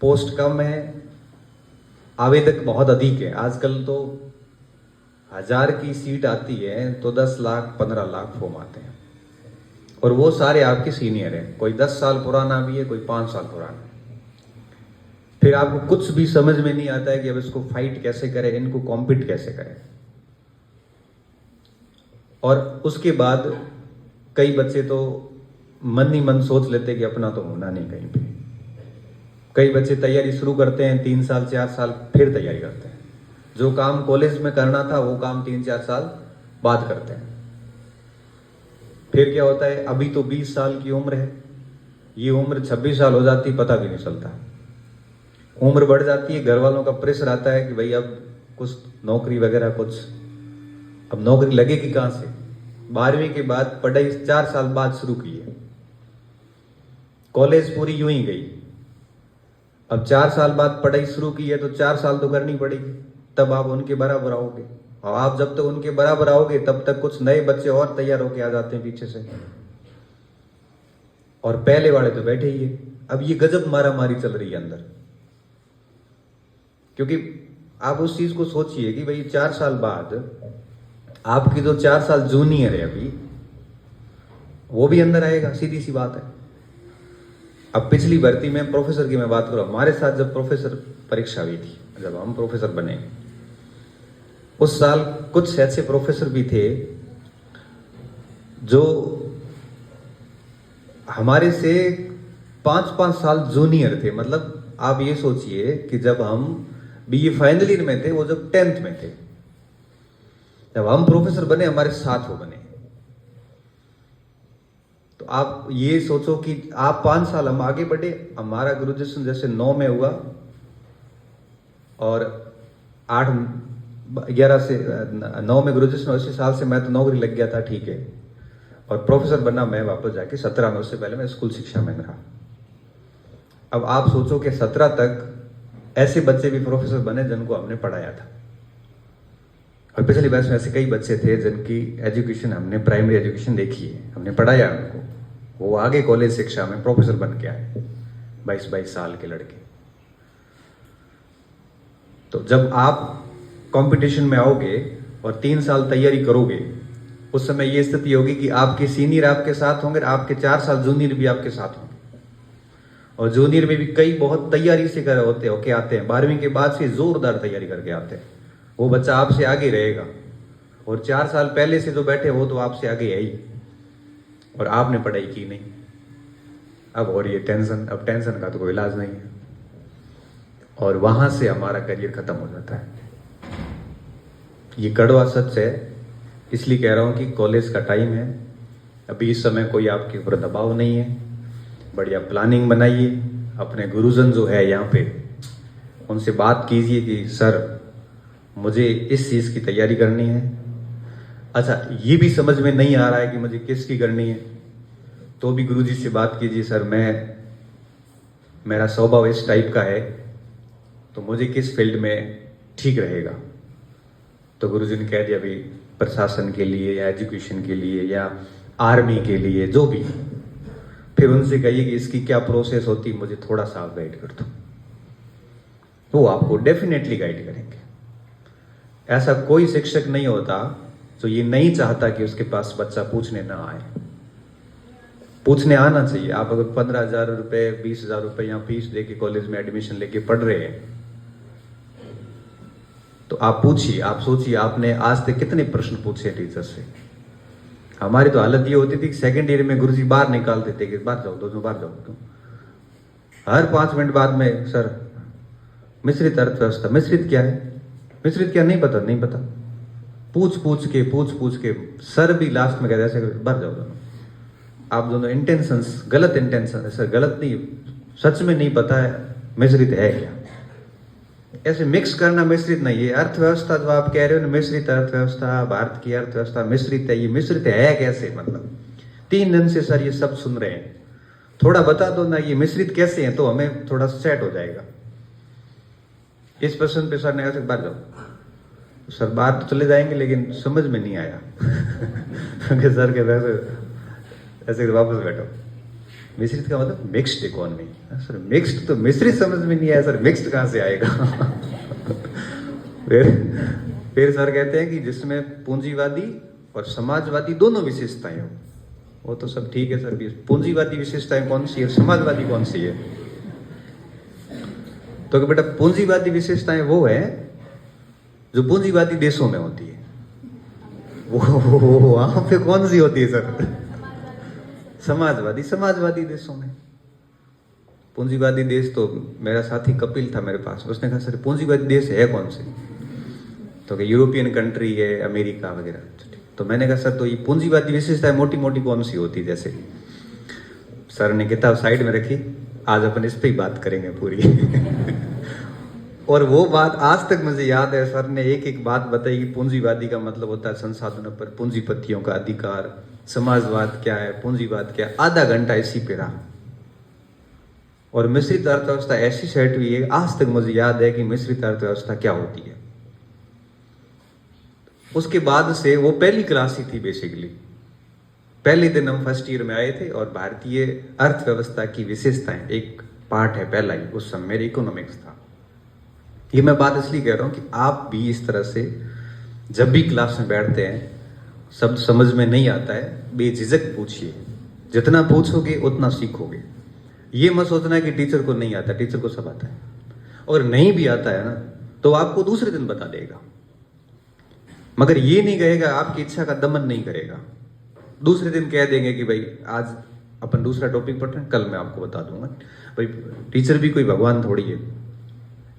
पोस्ट कम है, आवेदक बहुत अधिक है। आजकल तो 1000 की सीट आती है तो 10 लाख 15 लाख फॉर्म आते हैं, और वो सारे आपके सीनियर हैं। कोई 10 साल पुराना भी है, कोई 5 साल पुराना है। फिर आपको कुछ भी समझ में नहीं आता है कि अब इसको फाइट कैसे करें, इनको कॉम्पीट कैसे करें। और उसके बाद कई बच्चे तो मन ही मन सोच लेते हैं कि अपना तो होना नहीं कहीं पे। कई बच्चे तैयारी शुरू करते हैं, 3 साल 4 साल फिर तैयारी करते हैं। जो काम कॉलेज में करना था वो काम 3-4 साल बाद करते हैं। फिर क्या होता है, अभी तो 20 साल की उम्र है, ये उम्र 26 साल हो जाती, पता भी नहीं चलता। उम्र बढ़ जाती है, घर वालों का प्रेशर आता है कि भाई अब कुछ नौकरी वगैरह कुछ, अब नौकरी लगेगी कहां से। 12वीं के बाद पढ़ाई 4 साल बाद शुरू की है, कॉलेज पूरी यूं ही गई। अब 4 साल बाद पढ़ाई शुरू की है तो 4 साल तो करनी पड़ेगी, तब आप उनके बराबर आओगे। और आप जब तक उनके बराबर आओगे तब तक कुछ नए बच्चे और तैयार होके आ जाते हैं पीछे से, और पहले वाले तो बैठे ही है। अब ये गजब मारामारी चल रही है अंदर, क्योंकि आप उस चीज को सोचिए कि भाई 4 साल बाद आपकी जो 4 साल जूनियर है अभी, वो भी अंदर आएगा, सीधी सी बात है। अब पिछली भर्ती में प्रोफेसर की मैं बात करूं, हमारे साथ जब प्रोफेसर परीक्षा हुई थी, जब हम प्रोफेसर बने, उस साल कुछ ऐसे प्रोफेसर भी थे जो हमारे से 5-5 साल जूनियर थे। मतलब आप ये सोचिए कि जब हम बीए फाइनल ईयर में थे, वो जब 10th में थे, जब हम प्रोफेसर बने हमारे साथ वो बने। तो आप ये सोचो कि आप 5 साल हम आगे बढ़े, हमारा ग्रेजुएशन जैसे 9 में हुआ और 8-11 से 9 में ग्रेजुएशन, उसी साल से मैं तो नौकरी लग गया था, ठीक है, और प्रोफेसर बनना मैं वापस जाके 17 में, उससे पहले मैं स्कूल शिक्षा में रहा। अब आप सोचो कि 17 तक ऐसे बच्चे भी प्रोफेसर बने जिनको हमने पढ़ाया था, और पिछली बैच में ऐसे कई बच्चे थे जिनकी एजुकेशन हमने प्राइमरी एजुकेशन देखी है, हमने पढ़ाया उनको, वो आगे कॉलेज शिक्षा में प्रोफेसर बन के आए, 22-22 साल के लड़के। तो जब आप कंपटीशन में आओगे और 3 साल तैयारी करोगे, उस समय ये स्थिति होगी कि आपके सीनियर आपके साथ होंगे, आपके 4 साल जूनियर भी आपके साथ होंगे, और जूनियर में भी कई बहुत तैयारी से कर होते होके आते हैं, 12वीं के बाद से जोरदार तैयारी करके आते हैं। वो बच्चा आपसे आगे रहेगा, और 4 साल पहले से जो बैठे वो तो आपसे आगे है ही, और आपने पढ़ाई की नहीं। अब हो रही है टेंशन, अब टेंशन का तो कोई इलाज नहीं है, और वहां से हमारा करियर खत्म हो जाता है। ये कड़वा सच है, इसलिए कह रहा हूं कि कॉलेज का टाइम है, अभी इस समय कोई आपके ऊपर दबाव नहीं है। बढ़िया प्लानिंग बनाइए, अपने गुरुजन जो है यहाँ पे उनसे बात कीजिए कि सर मुझे इस चीज़ की तैयारी करनी है। अच्छा, ये भी समझ में नहीं आ रहा है कि मुझे किसकी करनी है, तो भी गुरुजी से बात कीजिए, सर मेरा स्वभाव इस टाइप का है, तो मुझे किस फील्ड में ठीक रहेगा। तो गुरुजी ने कह दिया, भाई प्रशासन के लिए या एजुकेशन के लिए या आर्मी के लिए, जो भी, फिर उनसे कहिए कि इसकी क्या प्रोसेस होती है, मुझे थोड़ा सा आप गाइड कर दो, वो आपको डेफिनेटली गाइड करेंगे। ऐसा कोई शिक्षक नहीं होता जो ये नहीं चाहता कि उसके पास बच्चा पूछने ना आए। पूछने आना चाहिए। आप अगर 15,000 रुपए 20,000 रुपए या फीस दे के कॉलेज में एडमिशन लेके पढ़ रहे हैं, तो आप पूछिए, आप सोचिए आपने आज तक कितने प्रश्न पूछे टीचर से। हमारी तो हालत ये होती थी कि सेकंड ईयर में गुरुजी बाहर निकाल देते कि बाहर जाओ, दोनों बाहर जाओ। क्यों? हर 5 मिनट बाद में, सर मिश्रित अर्थव्यवस्था, मिश्रित क्या है, मिश्रित क्या, नहीं पता, नहीं पता। पूछ पूछ के सर भी लास्ट में कहते ऐसे, बाहर जाओ दोनों। आप दोनों इंटेंशंस, गलत इंटेंशन है सर, गलत नहीं, सच में नहीं पता है मिश्रित है क्या। ऐसे मिक्स करना मिश्रित नहीं है। अर्थव्यवस्था जो आप कह रहे हो ना, मिश्रित अर्थव्यवस्था, भारत की अर्थव्यवस्था मिश्रित है, ये मिश्रित है कैसे? मतलब 3 दिन से सर ये सब सुन रहे हैं, थोड़ा बता दो ना ये मिश्रित कैसे है, तो हमें थोड़ा सेट हो जाएगा। इस प्रश्न पे सर ने कहा बाहर जाओ। सर बाहर तो चले जाएंगे लेकिन समझ में नहीं आया। सर के ऐसे वापस बैठो। मिश्रित का मतलब मिक्स्ड इकोनॉमी। सर मिक्स्ड तो मिश्रित समझ में नहीं आया सर, मिक्स्ड कहां से आएगा? फिर सर कहते हैं कि जिसमें पूंजीवादी और समाजवादी दोनों विशेषताएं हो, वो तो सब ठीक है सर। पूंजीवादी विशेषताएं कौन सी है, समाजवादी कौन सी है? तो कि बेटा पूंजीवादी विशेषताएं वो है जो पूंजीवादी देशों में होती है। वो वहां पे कौन सी होती है सर? समाजवादी देशों में। पूंजीवादी देश तो मेरा साथी कपिल था मेरे पास, उसने कहा सर पूंजीवादी देश है कौन से? तो कि यूरोपियन कंट्री है, अमेरिका वगैरह। तो मैंने कहा सर तो ये पूंजीवादी विशेषताएं मोटी मोटी कौन सी होती? जैसे सर ने किताब साइड में रखी, आज अपन इस पे ही बात करेंगे पूरी। और वो बात आज तक मुझे याद है, सर ने एक एक बात बताई कि पूंजीवादी का मतलब होता है संसाधनों पर पूंजीपतियों का अधिकार, समाजवाद क्या है, पूंजीवाद क्या है। आधा घंटा इसी पे रहा। और मिश्रित अर्थव्यवस्था ऐसी सेट हुई है, आज तक मुझे याद है कि मिश्रित अर्थव्यवस्था क्या होती है। उसके बाद से वो पहली क्लास ही थी बेसिकली। पहले दिन हम फर्स्ट ईयर में आए थे और भारतीय अर्थव्यवस्था की विशेषताएं एक पार्ट है पहला ही, उस समय मेरे इकोनॉमिक्स था। ये मैं बात इसलिए कह रहा हूं कि आप भी इस तरह से जब भी क्लास में बैठते हैं, शब्द समझ में नहीं आता है, बेझिझक पूछिए। जितना पूछोगे उतना सीखोगे। ये मत सोचना है कि टीचर को नहीं आता, टीचर को सब आता है। और नहीं भी आता है ना तो आपको दूसरे दिन बता देगा, मगर ये नहीं कहेगा, आपकी इच्छा का दमन नहीं करेगा। दूसरे दिन कह देंगे कि भाई आज अपन दूसरा टॉपिक पढ़ रहे हैं, कल मैं आपको बता दूंगा। भाई टीचर भी कोई भगवान थोड़ी है।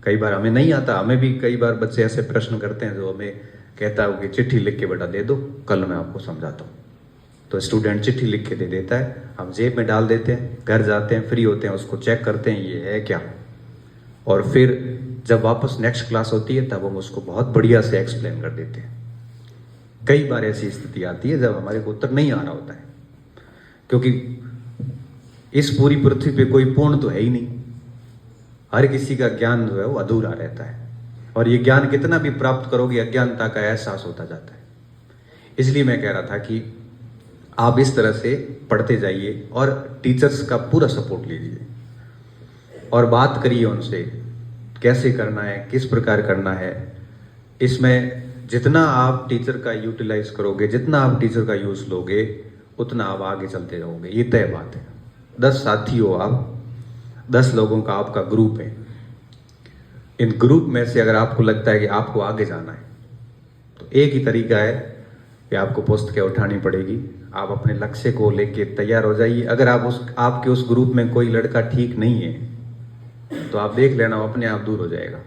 कई बार हमें नहीं आता, हमें भी कई बार बच्चे ऐसे प्रश्न करते हैं जो हमें कहता है कि चिट्ठी लिख के बेटा दे दो, कल मैं आपको समझाता हूँ। तो स्टूडेंट चिट्ठी लिख के दे देता है, हम जेब में डाल देते हैं, घर जाते हैं, फ्री होते हैं, उसको चेक करते हैं ये है क्या। और फिर जब वापस नेक्स्ट क्लास होती है तब हम उसको बहुत बढ़िया से एक्सप्लेन कर देते हैं। कई बार ऐसी स्थिति आती है जब हमारे को उत्तर नहीं आ रहा होता है, क्योंकि इस पूरी पृथ्वी पे कोई पूर्ण तो है ही नहीं। हर किसी का ज्ञान जो है वो अधूरा रहता है, और ये ज्ञान कितना भी प्राप्त करोगे अज्ञानता का एहसास होता जाता है। इसलिए मैं कह रहा था कि आप इस तरह से पढ़ते जाइए और टीचर्स का पूरा सपोर्ट लीजिए और बात करिए उनसे, कैसे करना है, किस प्रकार करना है। इसमें जितना आप टीचर का यूटिलाइज करोगे, जितना आप टीचर का यूज लोगे, उतना आप आगे चलते रहोगे। ये तय बात है। 10 साथी हो आप, 10 लोगों का आपका ग्रुप है। इन ग्रुप में से अगर आपको लगता है कि आपको आगे जाना है तो एक ही तरीका है कि आपको पुस्तकें उठानी पड़ेगी। आप अपने लक्ष्य को लेके तैयार हो जाइए। अगर आपके उस ग्रुप में कोई लड़का ठीक नहीं है तो आप देख लेना, वो अपने आप दूर हो जाएगा।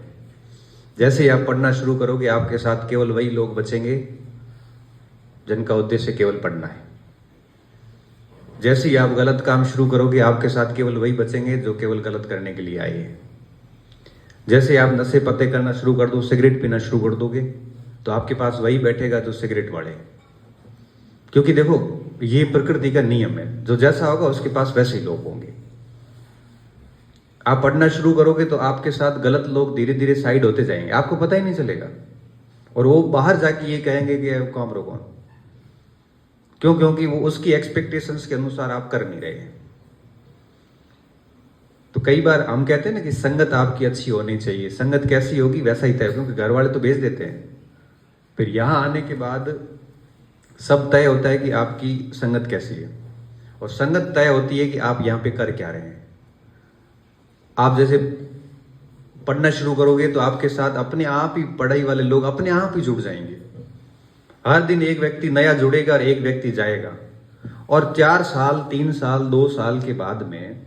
जैसे ही आप पढ़ना शुरू करोगे, आपके साथ केवल वही लोग बचेंगे जिनका उद्देश्य केवल पढ़ना है। जैसे ही आप गलत काम शुरू करोगे, आपके साथ केवल वही बचेंगे जो केवल गलत करने के लिए आए हैं। जैसे आप नशे पते करना शुरू कर दो, सिगरेट पीना शुरू कर दोगे, तो आपके पास वही बैठेगा जो सिगरेट वाले। क्योंकि देखो ये प्रकृति का नियम है, जो जैसा होगा उसके पास वैसे ही लोग होंगे। आप पढ़ना शुरू करोगे तो आपके साथ गलत लोग धीरे धीरे साइड होते जाएंगे, आपको पता ही नहीं चलेगा। और वो बाहर जाके ये कहेंगे कि कॉमरो कौन, क्यों? क्योंकि वो उसकी एक्सपेक्टेशंस के अनुसार आप कर नहीं रहे हैं। तो कई बार हम कहते हैं ना कि संगत आपकी अच्छी होनी चाहिए, संगत कैसी होगी वैसा ही तय, क्योंकि घर वाले तो भेज देते हैं, फिर यहाँ आने के बाद सब तय होता है कि आपकी संगत कैसी है, और संगत तय होती है कि आप यहाँ पे कर क्या रहे हैं। आप जैसे पढ़ना शुरू करोगे तो आपके साथ अपने आप ही पढ़ाई वाले लोग अपने आप ही जुड़ जाएंगे। हर दिन एक व्यक्ति नया जुड़ेगा और एक व्यक्ति जाएगा, और 4 साल 3 साल 2 साल के बाद में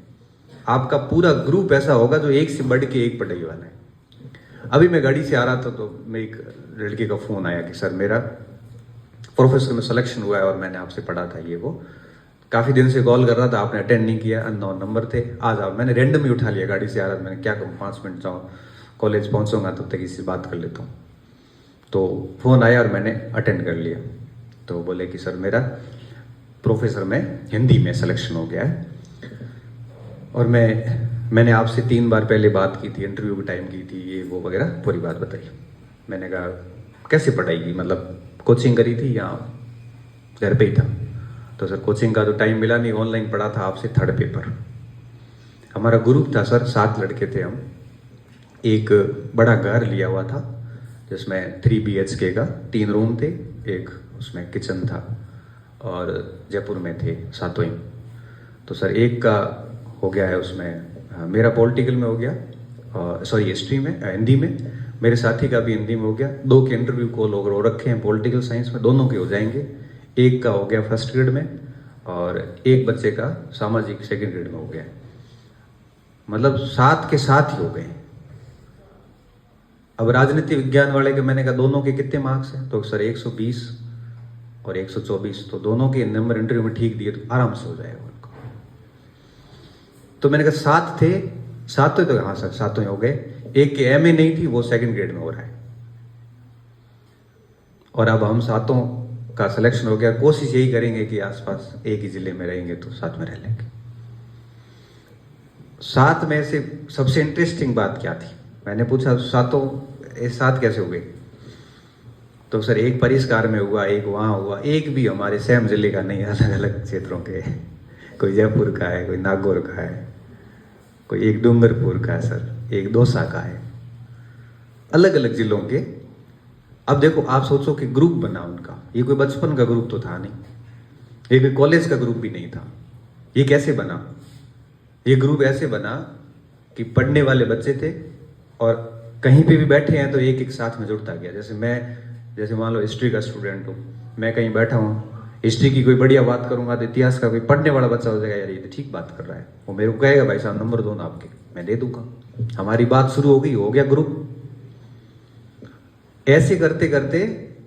आपका पूरा ग्रुप ऐसा होगा जो एक से बढ़ के एक पढ़ाई वाला है। अभी मैं गाड़ी से आ रहा था तो मेरे एक लड़के का फोन आया कि सर मेरा प्रोफेसर में सिलेक्शन हुआ है और मैंने आपसे पढ़ा था ये वो, काफ़ी दिन से कॉल कर रहा था, आपने अटेंड नहीं किया, अननोन नंबर थे, आज आप। मैंने रैंडम ही उठा लिया, गाड़ी से आ रहा था, मैंने क्या करूँ 5 मिनट जाऊँ कॉलेज पहुँचूंगा तब तक इससे बात कर लेता हूँ। तो फ़ोन आया और मैंने अटेंड कर लिया। तो बोले कि सर मेरा प्रोफेसर में हिंदी में सिलेक्शन हो गया है, और मैंने आपसे 3 बार पहले बात की थी, इंटरव्यू की टाइम की थी, ये वो वगैरह पूरी बात बताई। मैंने कहा कैसे पढ़ाई की, मतलब कोचिंग करी थी या घर पे ही था? तो सर कोचिंग का तो टाइम मिला नहीं, ऑनलाइन पढ़ा था आपसे 3rd पेपर। हमारा ग्रुप था सर, 7 लड़के थे हम। एक बड़ा घर लिया हुआ था जिसमें 3 BHK का 3 रूम थे, एक उसमें किचन था, और जयपुर में थे सातों ही। तो सर एक का हो गया है उसमें, मेरा पॉलिटिकल में हो गया, सॉरी हिस्ट्री में, हिंदी में, मेरे साथी का भी हिंदी में हो गया। 2 के इंटरव्यू कॉल हो रखे हैं पॉलिटिकल साइंस में, दोनों के हो जाएंगे। एक का हो गया 1st ग्रेड में, और एक बच्चे का सामाजिक 2nd ग्रेड में हो गया। मतलब 7 के 7 ही हो गए। अब राजनीति विज्ञान वाले के मैंने कहा दोनों के कितने मार्क्स हैं? तो सर 120 और 124, तो दोनों के नंबर इंटरव्यू में ठीक दिए तो आराम से हो जाएगा उनको। तो मैंने कहा 7 थे, 7 तो हाँ सर 7 ही हो गए। एक के MA नहीं थी, वो 2nd ग्रेड में हो रहा है, और अब हम 7 का सिलेक्शन हो गया। कोशिश यही करेंगे कि आसपास एक ही जिले में रहेंगे तो साथ में रह लेंगे। 7 में से सबसे इंटरेस्टिंग बात क्या थी? मैंने पूछा 7 कैसे हो गए? तो सर एक परिष्कार में हुआ, एक वहाँ हुआ, एक भी हमारे सेम जिले का नहीं, अलग अलग क्षेत्रों के। कोई जयपुर का है, कोई नागौर का है, कोई एक डूंगरपुर का है सर, एक दौसा का है, अलग अलग जिलों के। अब देखो आप सोचो कि ग्रुप बना उनका, ये कोई बचपन का ग्रुप तो था नहीं, ये कोई कॉलेज का ग्रुप भी नहीं था। ये कैसे बना? ये ग्रुप ऐसे बना कि पढ़ने वाले बच्चे थे, और कहीं पे भी बैठे हैं तो एक एक साथ में जुड़ता गया। जैसे मान लो हिस्ट्री का स्टूडेंट हूँ, मैं कहीं बैठा हूँ, हिस्ट्री की कोई बढ़िया बात करूंगा तो इतिहास का कोई पढ़ने वाला बच्चा हो जाएगा, यार ये तो ठीक बात कर रहा है, वो मेरे को कहेगा भाई साहब नंबर दो ना आपके, मैं दे दूंगा। हमारी बात शुरू हो गई, हो गया ग्रुप। ऐसे करते करते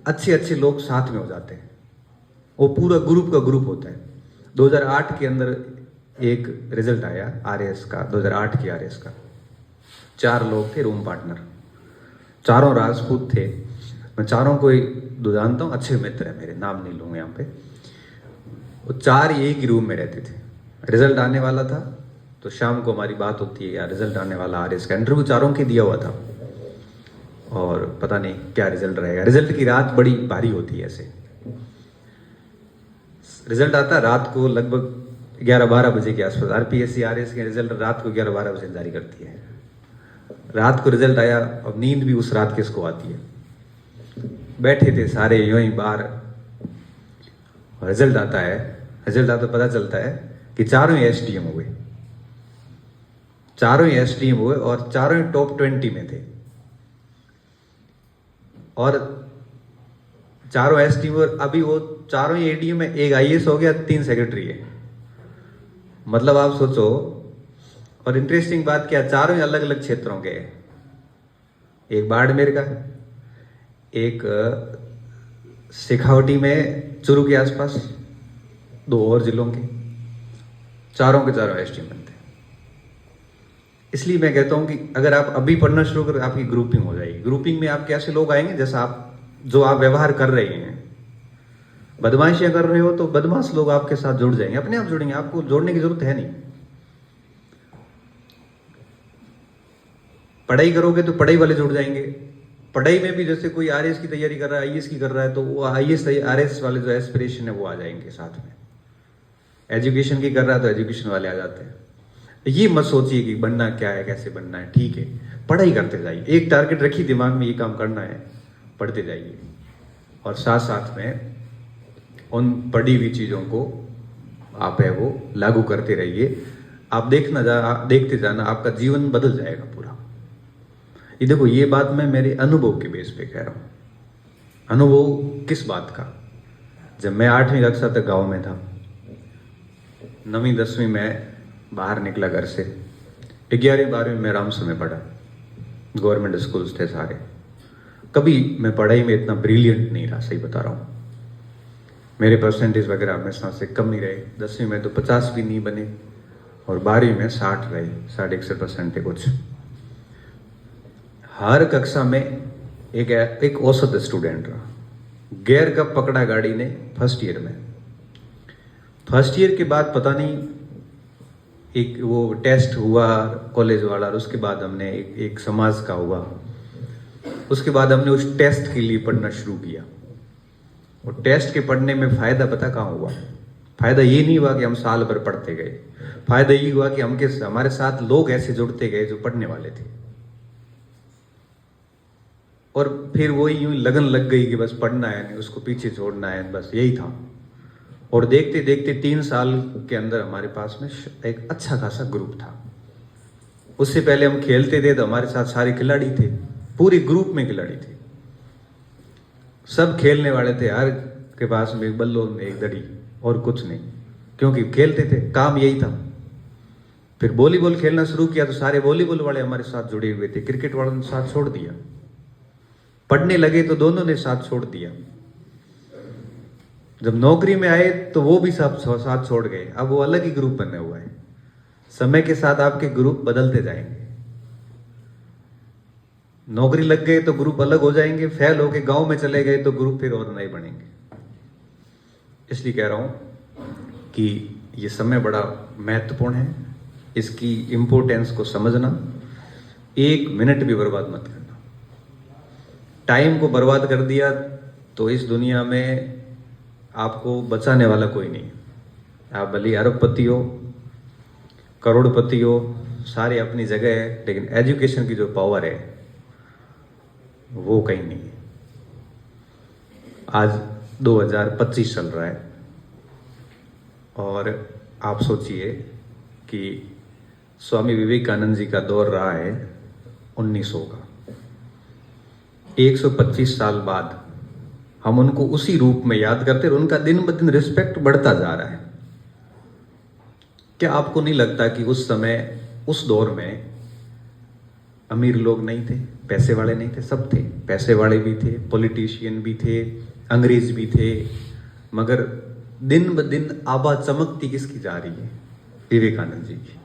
अच्छे अच्छे लोग साथ में हो जाते हैं, वो पूरा ग्रुप का ग्रुप होता है। 2008 के अंदर एक रिजल्ट आया RAS का, 2008 की RAS का। 4 लोग थे रूम पार्टनर, चारों राजपूत थे। मैं चारों को जानता हूँ, अच्छे मित्र हैं मेरे, नाम नहीं लूंगा यहाँ पे। वो 4 एक ही रूम में रहते थे। रिजल्ट आने वाला था तो शाम को हमारी बात होती है, यार रिजल्ट आने वाला, RAS का इंटरव्यू चारों के दिया हुआ था, और पता नहीं क्या रिजल्ट रहेगा। रिजल्ट की रात बड़ी भारी होती है। ऐसे रिजल्ट आता रात को लगभग 11-12 बजे के आसपास। RPSC RAS के रिजल्ट रात को 11-12 बजे जारी करती है। रात को रिजल्ट आया, अब नींद भी उस रात किसको आती है। बैठे थे सारे यूं ही बाहर, रिजल्ट आता है। रिजल्ट आता पता चलता है कि चारों ही SDM हुए, चारों ही SDM हुए, और चारों ही टॉप 20 में थे। और चारों SDM, और अभी वो चारों ही ADM में, एक IAS हो गया, 3 सेक्रेटरी है। मतलब आप सोचो। और इंटरेस्टिंग बात क्या, चारों ही अलग अलग क्षेत्रों के हैं। एक बाड़मेर का, एक शेखावटी में चुरू के आसपास, 2 और जिलों के, चारों के चारों SDM बनते हैं। इसलिए मैं कहता हूं कि अगर आप अभी पढ़ना शुरू करें, आपकी ग्रुपिंग हो जाएगी। ग्रुपिंग में आपके ऐसे लोग आएंगे जैसा आप व्यवहार कर रहे हैं। बदमाशियां कर रहे हो तो बदमाश लोग आपके साथ जुड़ जाएंगे, अपने आप जुड़ेंगे, आपको जोड़ने की जरूरत है नहीं। पढ़ाई करोगे तो पढ़ाई वाले जुड़ जाएंगे, पढ़ाई में भी जैसे कोई आरएस की तैयारी कर रहा है, आईएएस की कर रहा है, तो वो आईएएस आरएस वाले जो एस्पिरेशन है वो आ जाएंगे साथ में। एजुकेशन की कर रहा है तो एजुकेशन वाले आ जाते हैं। ये मत सोचिए कि बनना क्या है, कैसे बनना है, ठीक है, पढ़ाई करते जाइए, एक टारगेट रखिए दिमाग में, ये काम करना है, पढ़ते जाइए, और साथ साथ में उन पढ़ी हुई चीज़ों को आप है वो लागू करते रहिए। आप देखते जाना, आपका जीवन बदल जाएगा पूरा। ये देखो, ये बात मैं मेरे अनुभव के बेस पे कह रहा हूँ। अनुभव किस बात का? जब मैं 8वीं कक्षा तक गांव में था, 9वीं 10वीं में बाहर निकला घर से, 11वीं 12वीं में रामसर में पढ़ा, गवर्नमेंट स्कूल्स थे सारे। कभी मैं पढ़ाई में इतना ब्रिलियंट नहीं रहा, सही बता रहा हूँ। मेरे परसेंटेज वगैरह हमेशा से कम नहीं रहे। 10वीं में तो 50 भी नहीं बने, और 12वीं में 60 रहे, 60-61% कुछ। हर कक्षा में एक औसत स्टूडेंट रहा। गैर कब पकड़ा गाड़ी ने? फर्स्ट ईयर में। फर्स्ट ईयर के बाद पता नहीं, एक वो टेस्ट हुआ कॉलेज वाला, और उसके बाद हमने एक समाज का हुआ, उसके बाद हमने उस टेस्ट के लिए पढ़ना शुरू किया। और टेस्ट के पढ़ने में फायदा पता कहाँ हुआ? फायदा ये नहीं हुआ कि हम साल भर पढ़ते गए, फायदा ये हुआ कि हमारे साथ लोग ऐसे जुड़ते गए जो पढ़ने वाले थे, और फिर वही यूं लगन लग गई कि बस पढ़ना है, नहीं उसको पीछे छोड़ना है, बस यही था। और देखते देखते 3 साल के अंदर हमारे पास में एक अच्छा खासा ग्रुप था। उससे पहले हम खेलते थे तो हमारे साथ सारे खिलाड़ी थे, पूरे ग्रुप में खिलाड़ी थे, सब खेलने वाले थे, हर के पास में एक बल्लो में एक दड़ी और कुछ नहीं, क्योंकि खेलते थे, काम यही था। फिर वॉलीबॉल खेलना शुरू किया तो सारे वॉलीबॉल वाले हमारे साथ जुड़े हुए थे, क्रिकेट वालों ने साथ छोड़ दिया। पढ़ने लगे तो दोनों ने साथ छोड़ दिया। जब नौकरी में आए तो वो भी सब साथ छोड़ गए, अब वो अलग ही ग्रुप बने हुआ है। समय के साथ आपके ग्रुप बदलते जाएंगे। नौकरी लग गए तो ग्रुप अलग हो जाएंगे, फेल होके गांव में चले गए तो ग्रुप फिर और नए बनेंगे। इसलिए कह रहा हूं कि ये समय बड़ा महत्वपूर्ण है, इसकी इंपॉर्टेंस को समझना। 1 मिनट भी बर्बाद मत करना। टाइम को बर्बाद कर दिया तो इस दुनिया में आपको बचाने वाला कोई नहीं। आप भले अरबपति हो, करोड़पति हो, सारे अपनी जगह है, लेकिन एजुकेशन की जो पावर है वो कहीं नहीं है। आज 2025 चल रहा है, और आप सोचिए कि स्वामी विवेकानंद जी का दौर रहा है 1900 का। 125 साल बाद हम उनको उसी रूप में याद करते, और उनका दिन ब दिन रिस्पेक्ट बढ़ता जा रहा है। क्या आपको नहीं लगता कि उस समय, उस दौर में अमीर लोग नहीं थे, पैसे वाले नहीं थे? सब थे, पैसे वाले भी थे, पॉलिटिशियन भी थे, अंग्रेज भी थे, मगर दिन ब दिन आभा चमकती किसकी जा रही है? विवेकानंद जी की।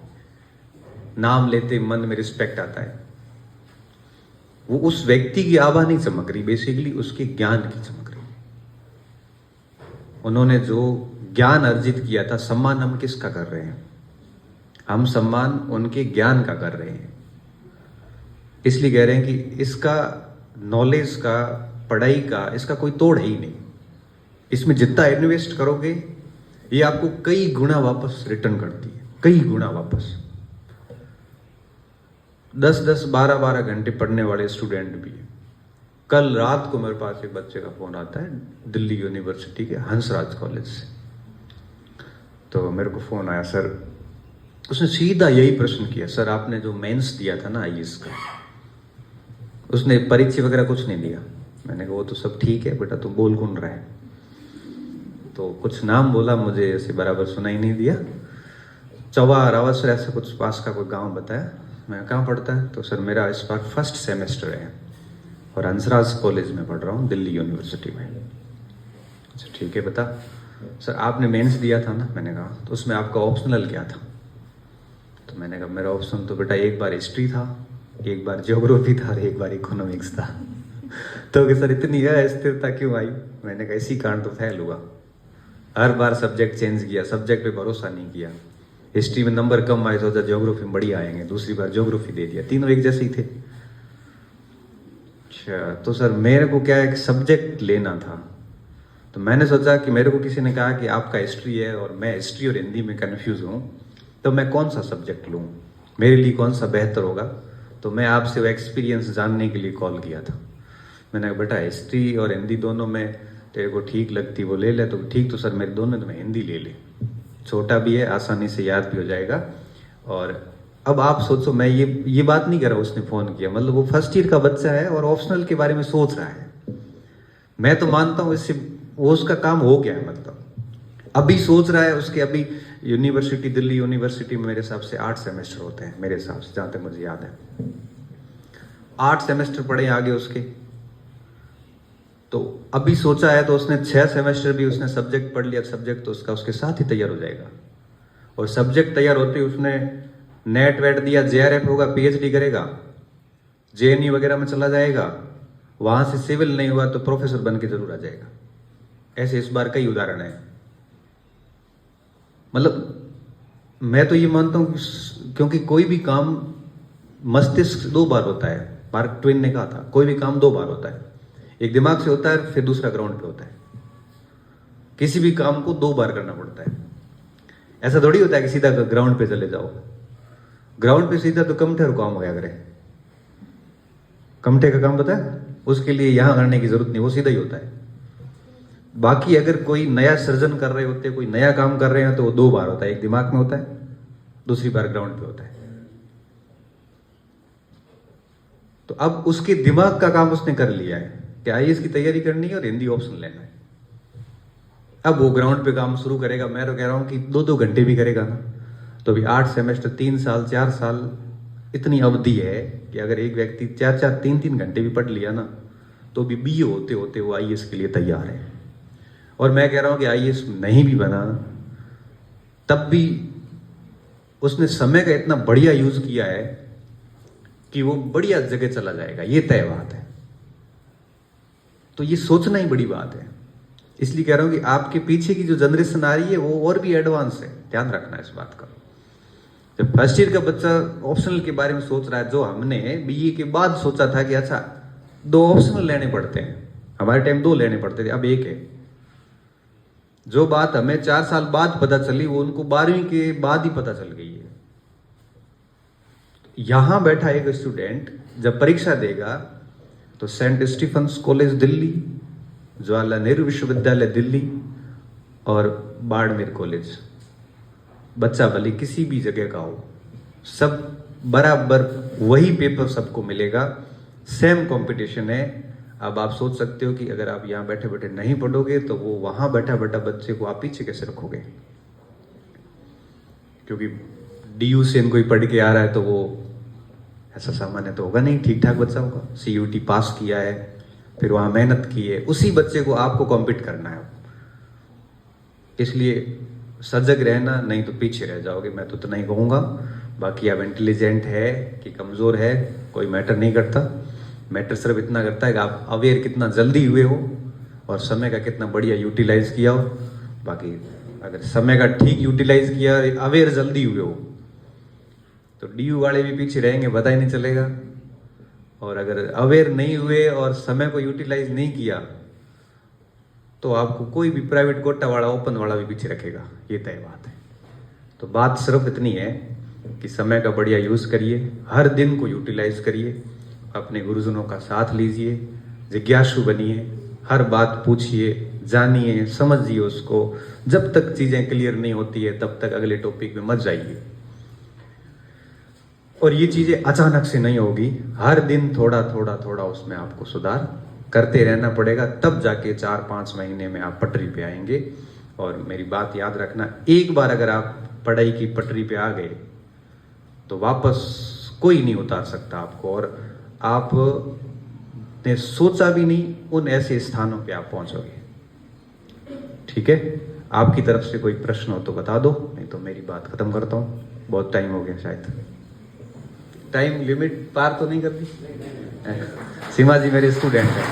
नाम लेते मन में रिस्पेक्ट आता है। वो उस व्यक्ति की आभा नहीं चमक रही, बेसिकली उसके ज्ञान की चमक रही है। उन्होंने जो ज्ञान अर्जित किया था, सम्मान हम किसका कर रहे हैं? हम सम्मान उनके ज्ञान का कर रहे हैं। इसलिए कह रहे हैं कि इसका, नॉलेज का, पढ़ाई का, इसका कोई तोड़ है ही नहीं। इसमें जितना इन्वेस्ट करोगे ये आपको कई गुना वापस रिटर्न करती है, कई गुना वापस। 10-10, 12-12 घंटे पढ़ने वाले स्टूडेंट भी हैं। कल रात को मेरे पास एक बच्चे का फोन आता है, दिल्ली यूनिवर्सिटी के हंसराज कॉलेज से। तो मेरे को फोन आया, सर, उसने सीधा यही प्रश्न किया, सर आपने जो मेंस दिया था ना आईएएस का, उसने परीक्षा वगैरह कुछ नहीं दिया। मैंने कहा वो तो सब ठीक है बेटा, तुम बोल कौन रहा है? तो कुछ नाम बोला, मुझे ऐसे बराबर सुनाई नहीं दिया। चौवा रावसर ऐसा कुछ पास का कोई गांव बताया। मैं कहाँ पढ़ता है? तो सर मेरा इस बार फर्स्ट सेमेस्टर है और हंसराज कॉलेज में पढ़ रहा हूँ, दिल्ली यूनिवर्सिटी में। अच्छा ठीक है, बता सर आपने मेंस दिया था ना? मैंने कहा तो उसमें आपका ऑप्शनल क्या था? तो मैंने कहा मेरा ऑप्शन तो बेटा एक बार हिस्ट्री था, एक बार ज्योग्राफी था और एक बार इकोनॉमिक्स था। तो कि सर इतनी अस्थिरता क्यों आई? मैंने कहा इसी कारण तो फेल हुआ। हर बार सब्जेक्ट चेंज किया, सब्जेक्ट पे भरोसा नहीं किया। हिस्ट्री में नंबर कम आए, सोचा ज्योग्राफी में बढ़िया आएंगे, दूसरी बार ज्योग्राफी दे दिया, तीनों एक जैसे ही थे। अच्छा, तो सर मेरे को क्या एक सब्जेक्ट लेना था, तो मैंने सोचा कि मेरे को किसी ने कहा कि आपका हिस्ट्री है और मैं हिस्ट्री और हिंदी में कंफ्यूज हूँ, तो मैं कौन सा सब्जेक्ट लूँ, मेरे लिए कौन सा बेहतर होगा। तो मैं आपसे वो एक्सपीरियंस जानने के लिए कॉल किया था। मैंने कहा बेटा हिस्ट्री और हिंदी दोनों में तेरे को ठीक लगती वो ले ले। तो ठीक, तो सर मेरे दोनों में तो मैं हिंदी ले ले, छोटा भी है, आसानी से याद भी हो जाएगा। और अब आप सोचो, मैं ये बात नहीं कर रहा उसने फ़ोन किया, मतलब वो फर्स्ट ईयर का बच्चा है और ऑप्शनल के बारे में सोच रहा है। मैं तो मानता हूँ इससे वो उसका काम हो गया है, मतलब अभी सोच रहा है। उसके अभी यूनिवर्सिटी, दिल्ली यूनिवर्सिटी में मेरे हिसाब से 8 सेमेस्टर होते हैं, मेरे हिसाब से जहाँ तक मुझे याद है 8 सेमेस्टर पढ़े आगे उसके। तो अभी सोचा है तो उसने 6 सेमेस्टर भी उसने सब्जेक्ट पढ़ लिया, सब्जेक्ट तो उसका उसके साथ ही तैयार हो जाएगा। और सब्जेक्ट तैयार होते ही उसने नेट वेट दिया, जेआरएफ होगा, पीएचडी करेगा, जेएनयू वगैरह में चला जाएगा, वहां से सिविल नहीं हुआ तो प्रोफेसर बन के जरूर आ जाएगा। ऐसे इस बार कई उदाहरण है। मतलब मैं तो ये मानता हूँ क्योंकि कोई भी काम मस्तिष्क 2 बार होता है। मार्क ट्वेन ने कहा था कोई भी काम 2 बार होता है, एक दिमाग से होता है, फिर दूसरा ग्राउंड पे होता है। किसी भी काम को 2 बार करना पड़ता है। ऐसा थोड़ी होता है कि सीधा ग्राउंड पे चले जाओ। ग्राउंड पे सीधा तो कमठे काम होया करे। कमठे का काम पता है, उसके लिए यहां करने की जरूरत नहीं, वो सीधा ही होता है। बाकी अगर कोई नया सृजन कर रहे होते, कोई नया काम कर रहे हैं, तो वो 2 बार होता है, एक दिमाग में होता है, दूसरी बार ग्राउंड पे होता है। तो अब उसके दिमाग का काम उसने कर लिया है कि आईएएस की तैयारी करनी है और हिंदी ऑप्शन लेना है। अब वो ग्राउंड पे काम शुरू करेगा। मैं तो कह रहा हूं कि 2-2 घंटे भी करेगा ना, तो भी 8 सेमेस्टर, 3 साल, 4 साल, इतनी अवधि है कि अगर एक व्यक्ति 4-4, 3-3 घंटे भी पढ़ लिया ना, तो भी बीए होते होते वो आईएएस के लिए तैयार है। और मैं कह रहा हूं कि आईएएस नहीं भी बना तब भी उसने समय का इतना बढ़िया यूज किया है कि वो बढ़िया जगह चला जाएगा, ये तय बात है। तो ये सोचना ही बड़ी बात है। इसलिए कह रहा हूं कि आपके पीछे की जो जनरेशन आ रही है वो और भी एडवांस है, ध्यान रखना इस बात का। जब फर्स्ट ईयर का बच्चा ऑप्शनल के बारे में सोच रहा है, जो हमने बीए के बाद सोचा था कि अच्छा 2 ऑप्शनल लेने पड़ते हैं, हमारे टाइम 2 लेने पड़ते थे, अब 1 है। जो बात हमें 4 साल बाद पता चली वो उनको 12वीं के बाद ही पता चल गई है। यहां बैठा एक स्टूडेंट जब परीक्षा देगा तो सेंट स्टीफेंस कॉलेज दिल्ली, जवाहरलाल नेहरू विश्वविद्यालय दिल्ली और बाड़मेर कॉलेज, बच्चा भले किसी भी जगह का हो, सब बराबर वही पेपर सबको मिलेगा, सेम कंपटीशन है। अब आप सोच सकते हो कि अगर आप यहाँ बैठे बैठे नहीं पढ़ोगे तो वो वहां बैठा बैठा बच्चे को आप पीछे कैसे रखोगे। क्योंकि डीयू से कोई पढ़ के आ रहा है तो वो ऐसा सामान्य तो होगा नहीं, ठीक ठाक बच्चा होगा, सीयूटी पास किया है, फिर वहां मेहनत की है, उसी बच्चे को आपको कॉम्पीट करना है। इसलिए सजग रहना, नहीं तो पीछे रह जाओगे, मैं तो इतना ही कहूँगा। बाकी आप इंटेलिजेंट है कि कमज़ोर है कोई मैटर नहीं करता। मैटर सिर्फ इतना करता है कि आप अवेयर कितना जल्दी हुए हो और समय का कितना बढ़िया यूटिलाइज किया हो। बाकी अगर समय का ठीक यूटिलाइज किया, अवेयर जल्दी हुए हो, तो डीयू वाले भी पीछे रहेंगे, पता ही नहीं चलेगा। और अगर अवेयर नहीं हुए और समय को यूटिलाइज नहीं किया तो आपको कोई भी प्राइवेट कोटा वाला, ओपन वाला भी पीछे रखेगा, ये तय बात है। तो बात सिर्फ इतनी है कि समय का बढ़िया यूज करिए, हर दिन को यूटिलाइज करिए, अपने गुरुजनों का साथ लीजिए, जिज्ञासु बनिए, हर बात पूछिए, जानिए, समझिए उसको। जब तक चीजें क्लियर नहीं होती है तब तक अगले टॉपिक में मत जाइए। और ये चीजें अचानक से नहीं होगी, हर दिन थोड़ा थोड़ा थोड़ा उसमें आपको सुधार करते रहना पड़ेगा, तब जाके 4-5 महीने में आप पटरी पे आएंगे। और मेरी बात याद रखना, एक बार अगर आप पढ़ाई की पटरी पे आ गए तो वापस कोई नहीं उतार सकता आपको, और आपने सोचा भी नहीं उन ऐसे स्थानों पे आप पहुंचोगे। ठीक है, आपकी तरफ से कोई प्रश्न हो तो बता दो, नहीं तो मेरी बात खत्म करता हूँ, बहुत टाइम हो गया शायद। टाइम लिमिट पार तो नहीं कर दी? सीमा जी मेरे स्टूडेंट हैं।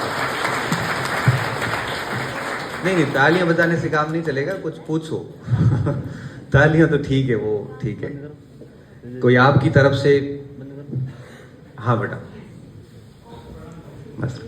नहीं, तालियां बजाने से काम नहीं चलेगा, कुछ पूछो। तालियां तो ठीक है, वो ठीक है। कोई आपकी तरफ से? हाँ बेटा। बस